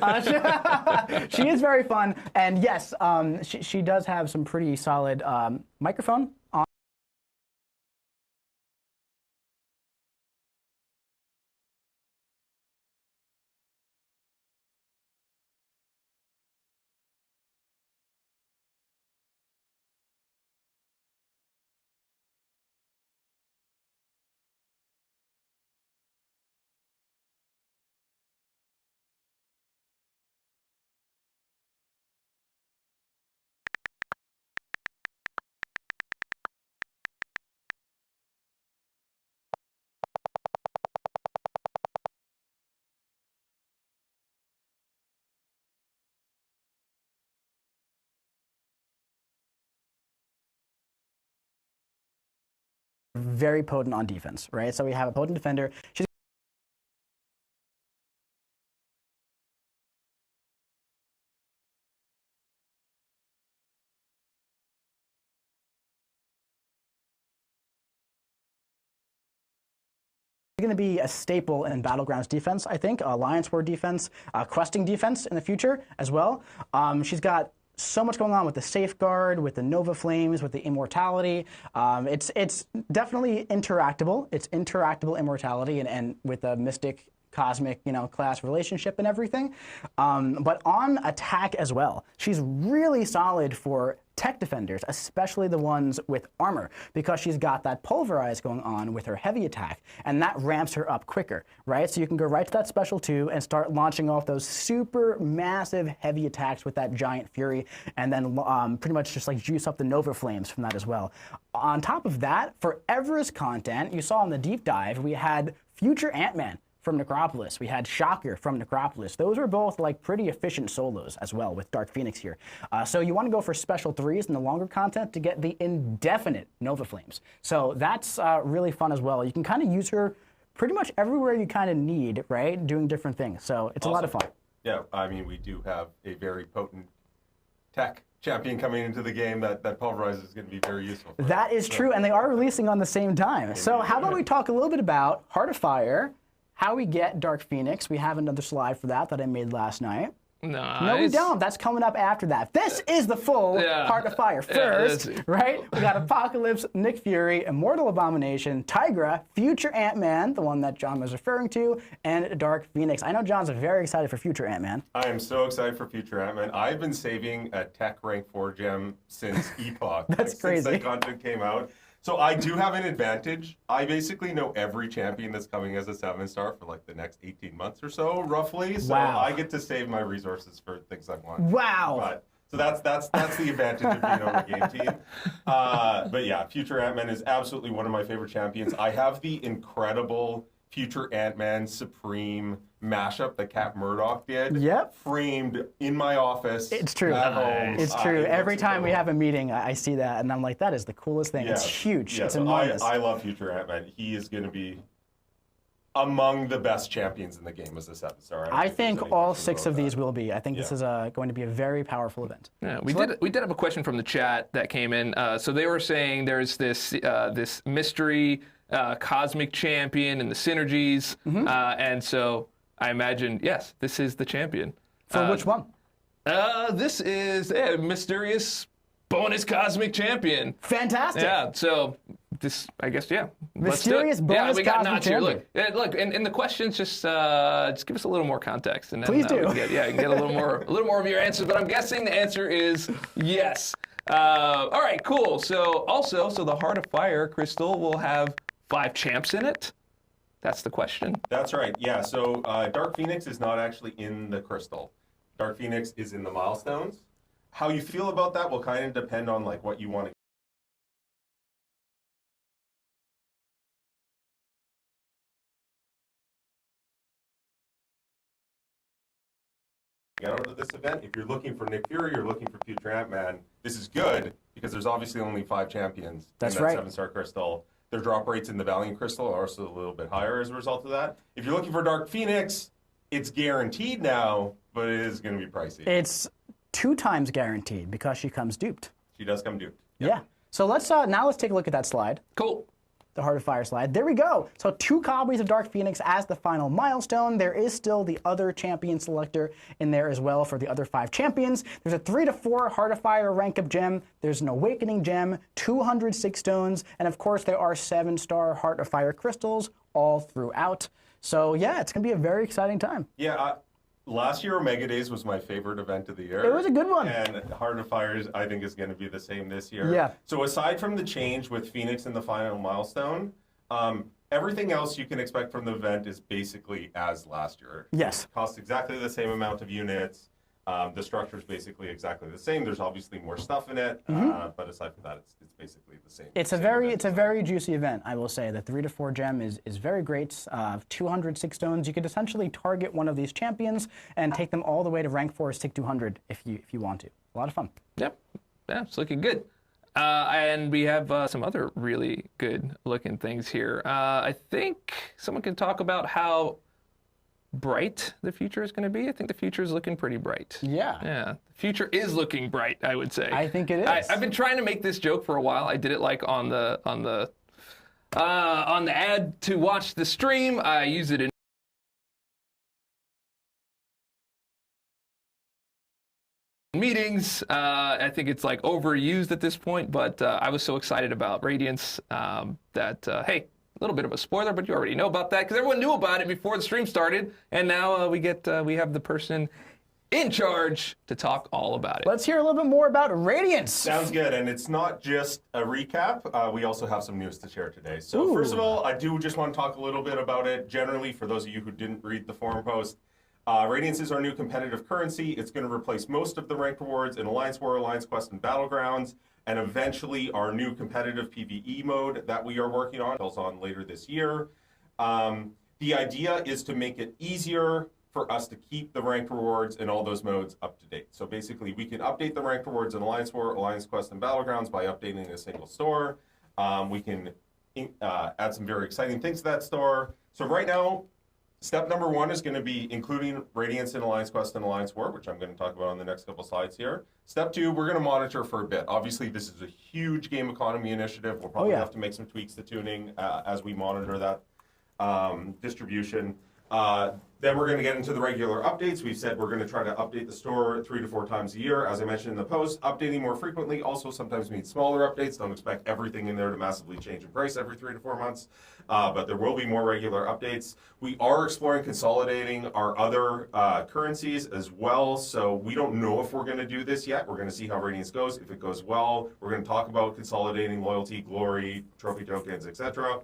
She is very fun, and yes, she does have some pretty solid microphone on. Very potent on defense, right? So we have a potent defender. She's going to be a staple in Battlegrounds defense, I think. Alliance War defense, questing defense in the future as well. She's got so much going on with the Safeguard, with the Nova Flames, with the Immortality. It's definitely interactable. It's interactable immortality and with the Mystic Cosmic, class relationship and everything. But on attack as well, she's really solid for tech defenders, especially the ones with armor, because she's got that Pulverize going on with her heavy attack, and that ramps her up quicker, right? So you can go right to that special 2 and start launching off those super massive heavy attacks with that giant Fury, and then pretty much just like juice up the Nova Flames from that as well. On top of that, for Everest content, you saw in the deep dive, we had Future Ant-Man from Necropolis. We had Shocker from Necropolis. Those were both like pretty efficient solos as well with Dark Phoenix here. So you want to go for special 3s in the longer content to get the indefinite Nova Flames. So that's really fun as well. You can kind of use her pretty much everywhere you kind of need, right? Doing different things. So it's a lot of fun. Yeah, I mean, we do have a very potent tech champion coming into the game that pulverizes is going to be very useful. That is true, and they are releasing on the same time. So how about we talk a little bit about Heart of Fire, how we get Dark Phoenix. We have another slide for that I made last night. Nice. No, we don't. That's coming up after that. This is the full Heart of Fire. First, right, we got Apocalypse, Nick Fury, Immortal Abomination, Tigra, Future Ant-Man, the one that John was referring to, and Dark Phoenix. I know John's very excited for Future Ant-Man. I am so excited for Future Ant-Man. I've been saving a Tech Rank 4 gem since Epoch. That's crazy. Since that content came out. So I do have an advantage. I basically know every champion that's coming as a 7-star for like the next 18 months or so, roughly. So I get to save my resources for things I want. Wow. So that's the advantage of being on the game team. But yeah, Future Ant-Man is absolutely one of my favorite champions. I have the incredible Future Ant-Man Supreme mashup that Cap Murdoch did. Yep. Framed in my office. It's true. At home. It's true. Every time we have a meeting, I see that, and I'm like, that is the coolest thing. It's huge. Yeah, it's so enormous. I love Future Ant-Man. He is going to be among the best champions in the game as a 7-star. I think all 6 of these will be. I think this is going to be a very powerful event. Yeah, we did have a question from the chat that came in. So they were saying there's this this mystery cosmic champion and the synergies, and so I imagine this is the champion. For which one? This is a mysterious bonus cosmic champion. Fantastic. Yeah. So this, I guess, Mysterious bonus we got cosmic Notch here. champion. Look, and the questions just give us a a little more context, and then, Please do. You can get a little more of your answers. But I'm guessing the answer is yes. All right, cool. So the Heart of Fire crystal will have 5 champs in it. That's the question. That's right. Yeah. So Dark Phoenix is not actually in the crystal. Dark Phoenix is in the milestones. How you feel about that will kind of depend on like what you want to get out of this event. If you're looking for Nick Fury, you're looking for Future Ant-Man, this is good because there's obviously only 5 champions in that 7-star crystal. Their drop rates in the Valiant crystal are also a little bit higher as a result of that. If you're looking for Dark Phoenix, it's guaranteed now, but it is going to be pricey. It's 2 times guaranteed because she comes duped. She does come duped. Yep. Yeah. So let's take a look at that slide. Cool. The Heart of Fire slide. There we go. So 2 copies of Dark Phoenix as the final milestone. There is still the other champion selector in there as well for the other 5 champions. There's a 3 to 4 Heart of Fire rank up gem. There's an Awakening gem, 206 stones, and of course there are 7-star Heart of Fire crystals all throughout. So yeah, it's gonna be a very exciting time. Yeah. Last year, Omega Days was my favorite event of the year. It was a good one. And Heart of Fire, I think, is going to be the same this year. Yeah. So aside from the change with Phoenix in the final milestone, everything else you can expect from the event is basically as last year. Yes. It costs exactly the same amount of units. The structure is basically exactly the same. There's obviously more stuff in it, but aside from that, it's basically the same. It's a very juicy event, I will say. The 3 to 4 gem is very great. 206 stones. You could essentially target one of these champions and take them all the way to rank 4 stick 200 if you want to. A lot of fun. Yep. Yeah, it's looking good. And we have some other really good looking things here. I think someone can talk about how bright the future is going to be. I think the future is looking pretty bright. Yeah. Yeah. The future is looking bright, I would say. I think it is. I've been trying to make this joke for a while. I did it like on the ad to watch the stream. I use it in meetings. I think it's like overused at this point, but I was so excited about Radiance that hey, a little bit of a spoiler, but you already know about that because everyone knew about it before the stream started, and now we have the person in charge to talk all about it. Let's hear a little bit more about Radiance. Sounds good, and it's not just a recap. We also have some news to share today. So first of all, I do just want to talk a little bit about it. Generally, for those of you who didn't read the forum post, Radiance is our new competitive currency. It's going to replace most of the ranked rewards in Alliance War, Alliance Quest, and Battlegrounds, and eventually our new competitive PvE mode that we are working on, goes on later this year. The idea is to make it easier for us to keep the ranked rewards in all those modes up to date. So basically, we can update the ranked rewards in Alliance War, Alliance Quest, and Battlegrounds by updating a single store. We can add some very exciting things to that store. So right now, step number 1 is going to be including Radiance in Alliance Quest and Alliance War, which I'm going to talk about on the next couple slides here. Step 2, we're going to monitor for a bit. Obviously, this is a huge game economy initiative. We'll probably have to make some tweaks to tuning as we monitor that distribution. Then we're going to get into the regular updates. We've said we're going to try to update the store 3 to 4 times a year. As I mentioned in the post, updating more frequently also sometimes means smaller updates. Don't expect everything in there to massively change in price every 3 to 4 months, but there will be more regular updates. We are exploring consolidating our other currencies as well, so we don't know if we're going to do this yet. We're going to see how Radiance goes. If it goes well, we're going to talk about consolidating loyalty, glory, trophy tokens, etc.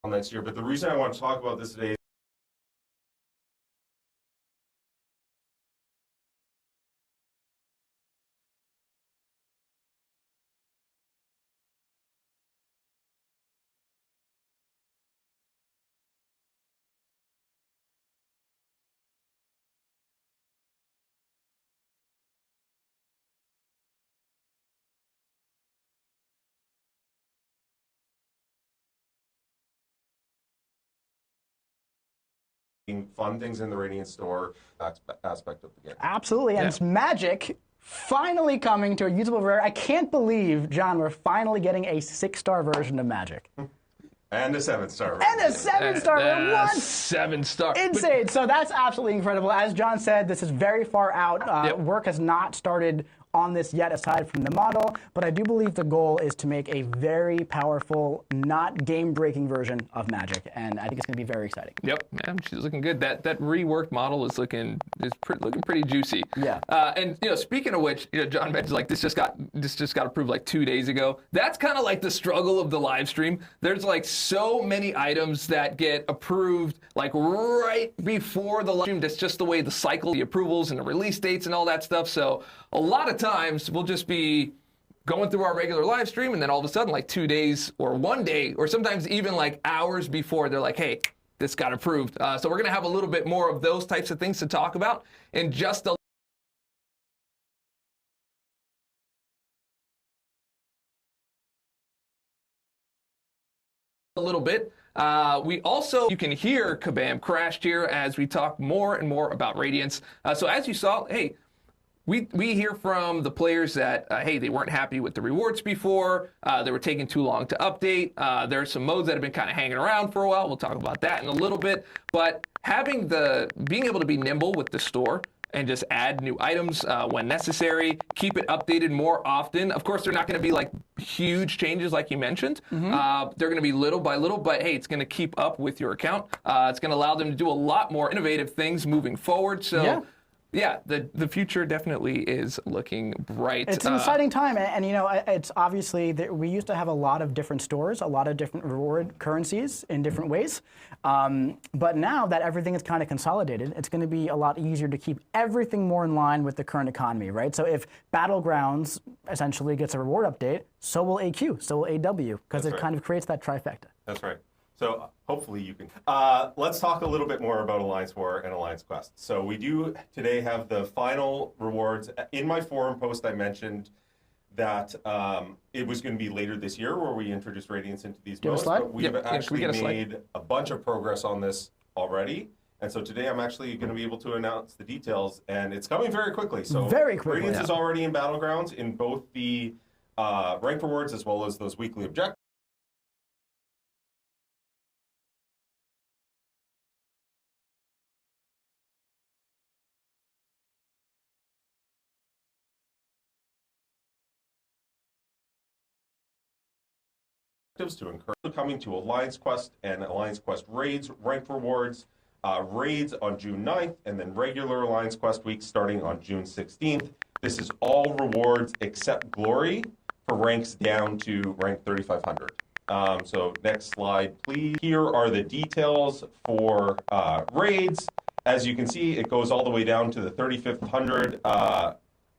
Next year, but the reason I want to talk about this today fun things in the Radiance store aspect of the game. Absolutely, and it's Magic finally coming to a usable rare. I can't believe, John, we're finally getting a 6-star version of Magic. And a 7-star. And a 7-star rare. What? 7-star. Insane. So that's absolutely incredible. As John said, this is very far out. Work has not started on this yet aside from the model, but I do believe the goal is to make a very powerful, not game-breaking version of Magic, and I think it's going to be very exciting. Yep, man, she's looking good. That reworked model is looking pretty juicy. Yeah. And speaking of which, John mentioned like this just got approved like 2 days ago. That's kind of like the struggle of the live stream. There's like so many items that get approved like right before the live stream. That's just the way the cycle, the approvals and the release dates and all that stuff. So a lot of times we'll just be going through our regular live stream, and then all of a sudden, like 2 days or 1 day, or sometimes even like hours before, they're like, hey, this got approved. So we're going to have a little bit more of those types of things to talk about in just a little bit. You can hear Kabam crashed here as we talk more and more about Radiance. So as you saw, hey, we hear from the players that, hey, they weren't happy with the rewards before, they were taking too long to update. There are some modes that have been kind of hanging around for a while. We'll talk about that in a little bit. But being able to be nimble with the store and just add new items when necessary, keep it updated more often. Of course, they're not going to be like huge changes like you mentioned. They're going to be little by little, but hey, it's going to keep up with your account. It's going to allow them to do a lot more innovative things moving forward. So. Yeah, the future definitely is looking bright. It's an exciting time, and it's obviously we used to have a lot of different stores, a lot of different reward currencies in different ways. But now that everything is kind of consolidated, it's going to be a lot easier to keep everything more in line with the current economy, right? So if Battlegrounds essentially gets a reward update, so will AQ, so will AW, because it kind of creates that trifecta. That's right. So hopefully you can. Let's talk a little bit more about Alliance War and Alliance Quest. So we do today have the final rewards. In my forum post, I mentioned that it was going to be later this year where we introduce Radiance into these modes. But we've actually made a bunch of progress on this already. And so today I'm actually going to be able to announce the details, and it's coming very quickly. So very quickly. Radiance is already in Battlegrounds in both the ranked rewards as well as those weekly objectives. to encourage coming to Alliance Quest and Alliance Quest raids, rank rewards, raids on June 9th, and then regular Alliance Quest week starting on June 16th. This is all rewards except glory for ranks down to rank 3,500. So next slide, please. Here are the details for raids. As you can see, it goes all the way down to the 3,500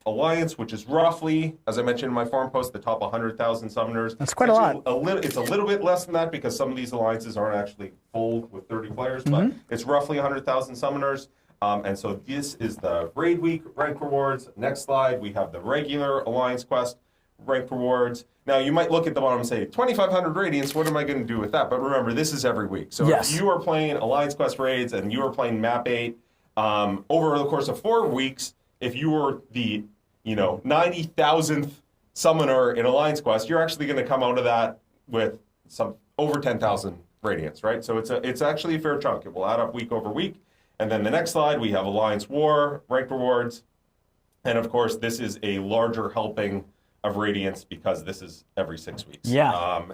Alliance, which is roughly, as I mentioned in my forum post, the top 100,000 summoners. That's quite a lot. It's a little bit less than that because some of these alliances aren't actually full with 30 players, but it's roughly 100,000 summoners. And so this is the raid week rank rewards. Next slide, we have the regular Alliance Quest rank rewards. Now, you might look at the bottom and say, 2,500 Radiance, what am I going to do with that? But remember, this is every week. So yes. if you are playing Alliance Quest raids and you are playing Map 8 over the course of 4 weeks, if you were the 90,000th summoner in Alliance Quest, you're actually going to come out of that with some over 10,000 Radiance, right? So it's actually a fair chunk. It will add up week over week. And then the next slide, we have Alliance War, rank rewards. And of course, this is a larger helping of Radiance because this is every 6 weeks. Yeah.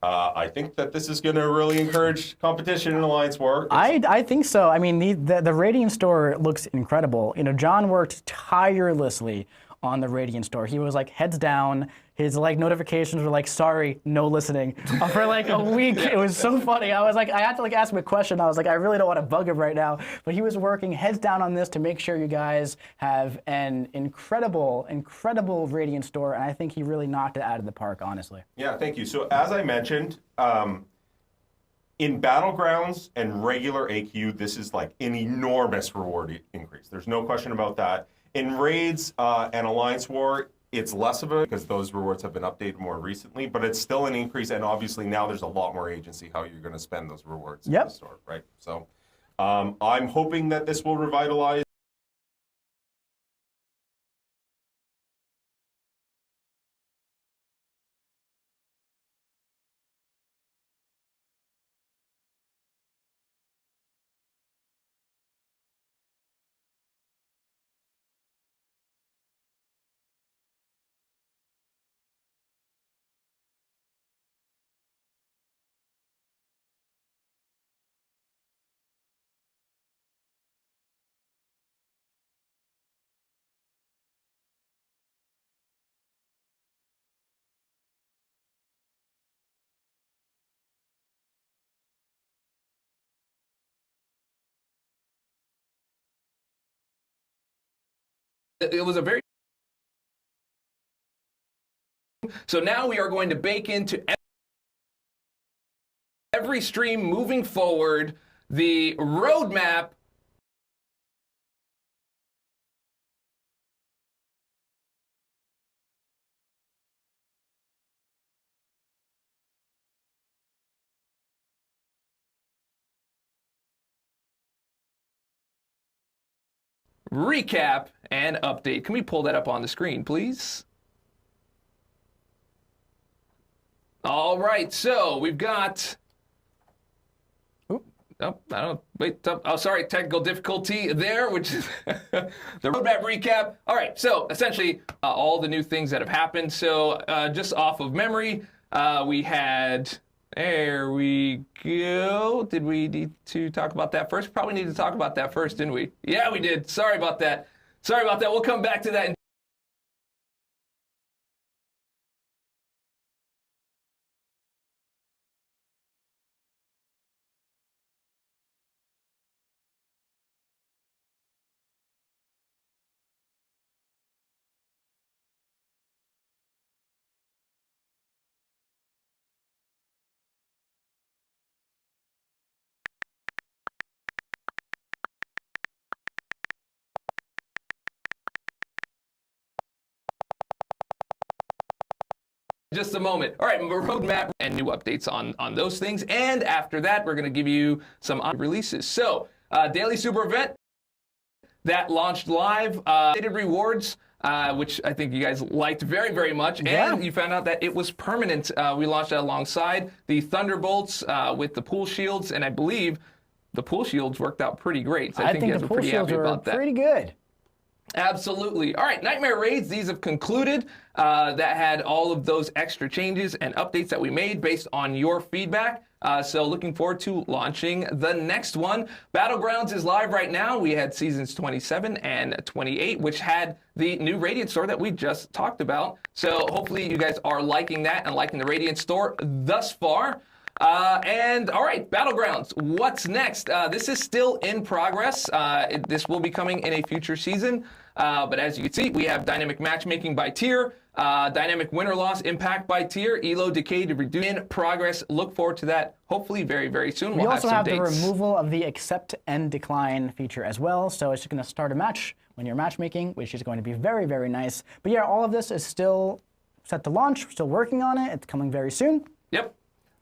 I think that this is going to really encourage competition in Alliance War. I think so. I mean, the Radiant store looks incredible. John worked tirelessly on the Radiant store. He was like heads down. His notifications were like, sorry, no listening for like a week. It was so funny. I was like, I had to ask him a question. I was like, I really don't want to bug him right now. But he was working heads down on this to make sure you guys have an incredible, incredible Radiant store. And I think he really knocked it out of the park, honestly. Yeah, thank you. So as I mentioned, in Battlegrounds and regular AQ, this is like an enormous reward increase. There's no question about that. In Raids and Alliance War, it's less of it because those rewards have been updated more recently, but it's still an increase, and obviously now there's a lot more agency how you're going to spend those rewards in the store, right? So I'm hoping that this will revitalize. It was a very... So now we are going to bake into every stream moving forward the roadmap recap and update. Can we pull that up on the screen, please? All right, so we've got... Oh, I don't wait. Oh, sorry, technical difficulty there, which is the roadmap recap. All right, so essentially all the new things that have happened. So just off of memory, we had... There we go. Did we need to talk about that first? Probably need to talk about that first, didn't we? Yeah, we did. Sorry about that. Sorry about that. We'll come back to that in just a moment. All right, roadmap and new updates on those things. And after that, we're going to give you some releases. So, Daily Super Event, that launched live. Updated rewards, which I think you guys liked very, very much. Yeah. And you found out that it was permanent. We launched that alongside the Thunderbolts with the pool shields. And I believe the pool shields worked out pretty great. So I think you guys the were pool pretty shields happy were about that. pretty good. Absolutely. All right, Nightmare Raids, these have concluded. That had all of those extra changes and updates that we made based on your feedback. So looking forward to launching the next one. Battlegrounds is live right now. We had seasons 27 and 28, which had the new Radiant store that we just talked about. So hopefully you guys are liking that and liking the Radiant store thus far. And all right, Battlegrounds, what's next? This is still in progress. This will be coming in a future season. But as you can see, we have dynamic matchmaking by tier, dynamic win or loss impact by tier, elo decay to reduce in progress. Look forward to that hopefully very, very soon. We also have the dates. removal of the accept and decline feature as well. So it's just going to start a match when you're matchmaking, which is going to be very, very nice. But yeah, all of this is still set to launch. We're still working on it. It's coming very soon. Yep.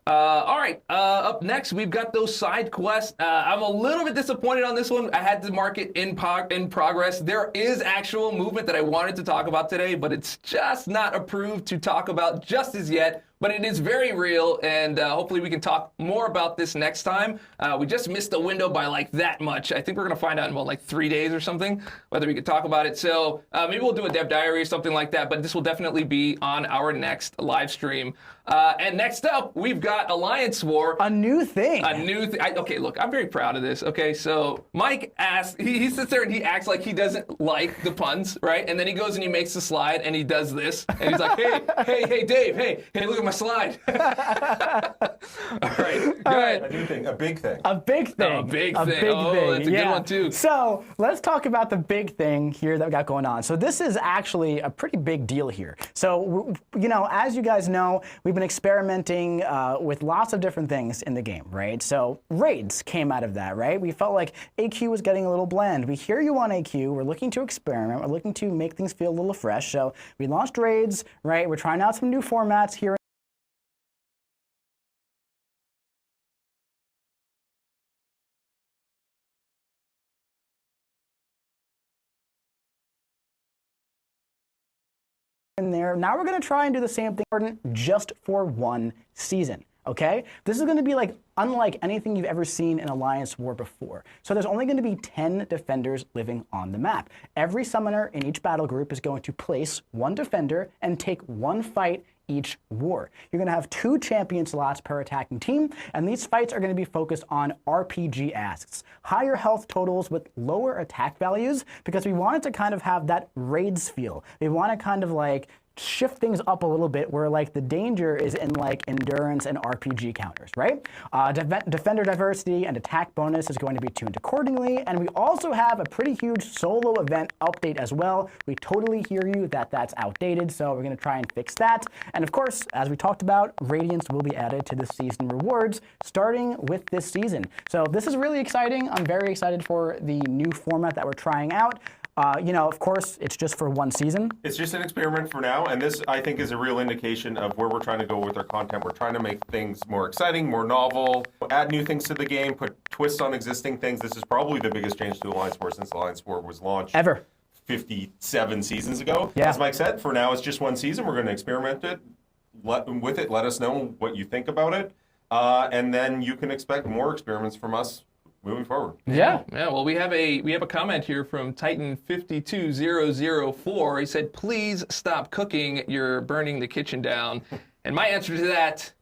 All right, up next, we've got those side quests. I'm a little bit disappointed on this one. I had to mark it in progress. There is actual movement that I wanted to talk about today, but it's just not approved to talk about just as yet. But it is very real, and hopefully we can talk more about this next time. We just missed the window by like that much. I think we're going to find out in about like 3 days or something, whether we can talk about it. So maybe we'll do a dev diary or something like that, but this will definitely be on our next live stream. And next up, we've got Alliance War. A new thing. A new thing. Okay, look, I'm very proud of this. Okay, so Mike asks, he sits there and he acts like he doesn't like the puns, right? And then he goes and he makes the slide and he does this. And he's like, hey, Dave, hey, look at my slide. All right, go ahead. A new thing, a big thing. A big thing. A big a thing. Big Oh, thing. that's a good one, too. So let's talk about the big thing here that we got going on. So this is actually a pretty big deal here. So, you know, as you guys know, we've been experimenting with lots of different things in the game, right? So raids came out of that, right? We felt like AQ was getting a little bland. We hear you on AQ. We're looking to experiment. We're looking to make things feel a little fresh. So we launched raids, right? We're trying out some new formats here. In there. Now we're going to try and do the same thing just for one season. Okay? This is going to be like unlike anything you've ever seen in Alliance War before. So there's only going to be 10 defenders living on the map. Every summoner in each battle group is going to place one defender and take one fight each war. You're going to have 2 champion slots per attacking team, and these fights are going to be focused on RPG asks, higher health totals with lower attack values, because we wanted to kind of have that raids feel. We want to kind of like shift things up a little bit where like the danger is in like endurance and RPG counters, right? Defender diversity and attack bonus is going to be tuned accordingly, and we also have a pretty huge solo event update as well. We totally hear you that that's outdated, so we're going to try and fix that. And of course, as we talked about, Radiance will be added to the season rewards starting with this season. So this is really exciting. I'm very excited for the new format that we're trying out. You know, of course, it's just for one season. It's just an experiment for now, and this, I think, is a real indication of where we're trying to go with our content. We're trying to make things more exciting, more novel, add new things to the game, put twists on existing things. This is probably the biggest change to Alliance War since Alliance War was launched. Ever. 57 seasons ago. Yeah. As Mike said, for now, it's just one season. We're going to experiment with it. Let us know what you think about it, and then you can expect more experiments from us moving forward. Yeah. Well, we have a comment here from Titan 52004. He said, "Please stop cooking. You're burning the kitchen down." And my answer to that.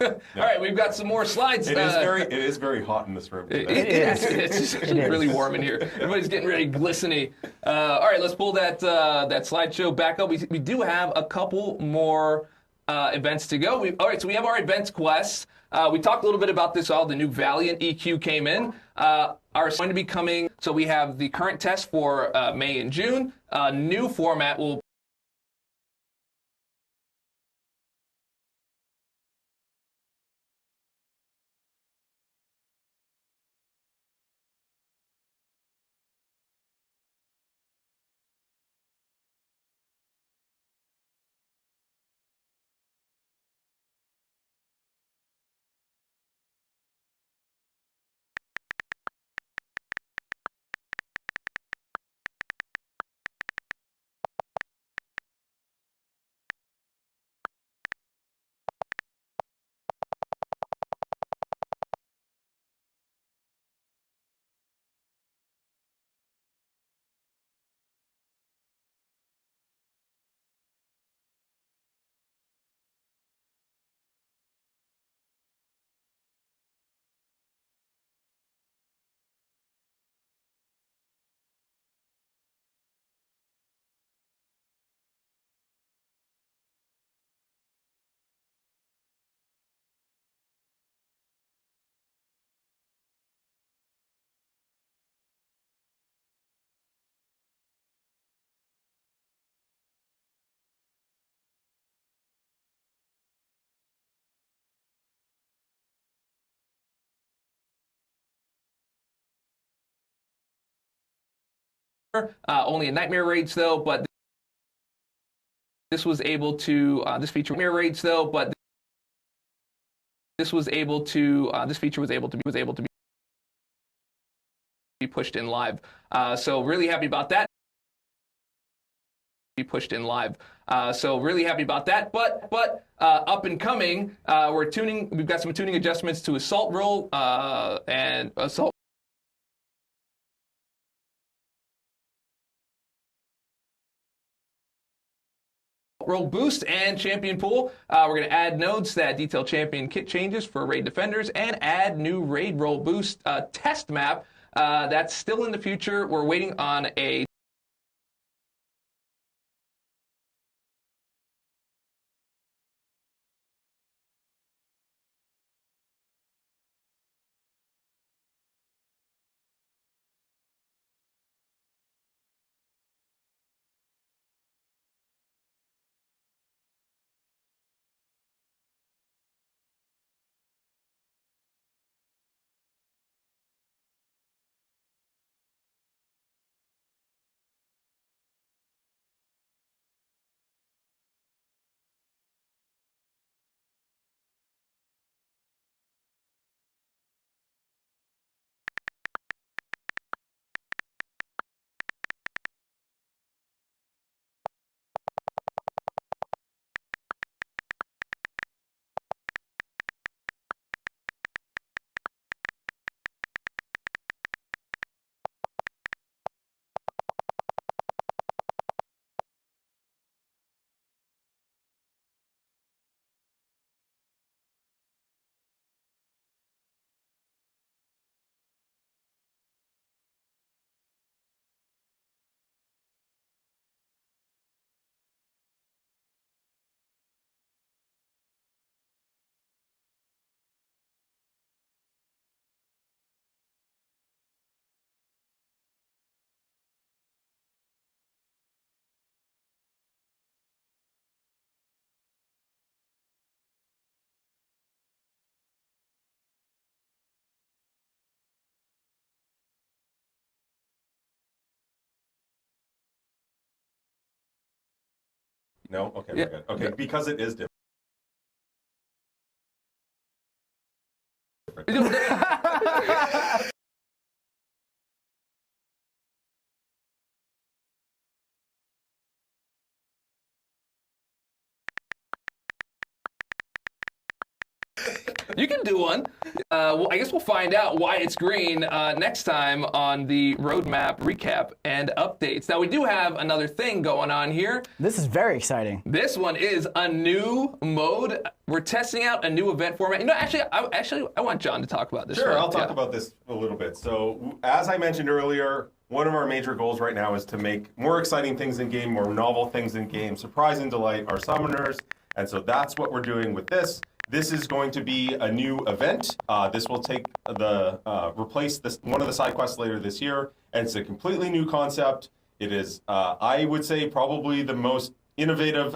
All right, we've got some more slides. It is very hot in this room today. It's really warm in here. Everybody's getting really glistening. All right, let's pull that slideshow back up. We do have a couple more events to go. All right, so we have our events quests. We talked a little bit about this. All the new Valiant EQ came in. Are going to be coming. So we have the current test for May and June. New format will Only in nightmare raids though, but this was able to this feature nightmare raids though, but this was able to this feature was able to be pushed in live. So really happy about that. Be pushed in live. So really happy about that. But up and coming, we've got some tuning adjustments to assault roll and assault roll boost and champion pool. We're going to add nodes that detail champion kit changes for raid defenders and add new raid roll boost test map. That's still in the future. We're waiting on a No? Okay, Yeah. we're good. Okay, because it is different. You can do one. Well, I guess we'll find out why it's green next time on the roadmap recap and updates. Now, we do have another thing going on here. This is very exciting. This one is a new mode. We're testing out a new event format. You know, I want John to talk about this. Sure, one. I'll talk about this a little bit. So, as I mentioned earlier, one of our major goals right now is to make more exciting things in game, more novel things in game, surprise and delight our summoners. And so that's what we're doing with this. This is going to be a new event. This will take replace one of the side quests later this year, and it's a completely new concept. It is, I would say, probably the most innovative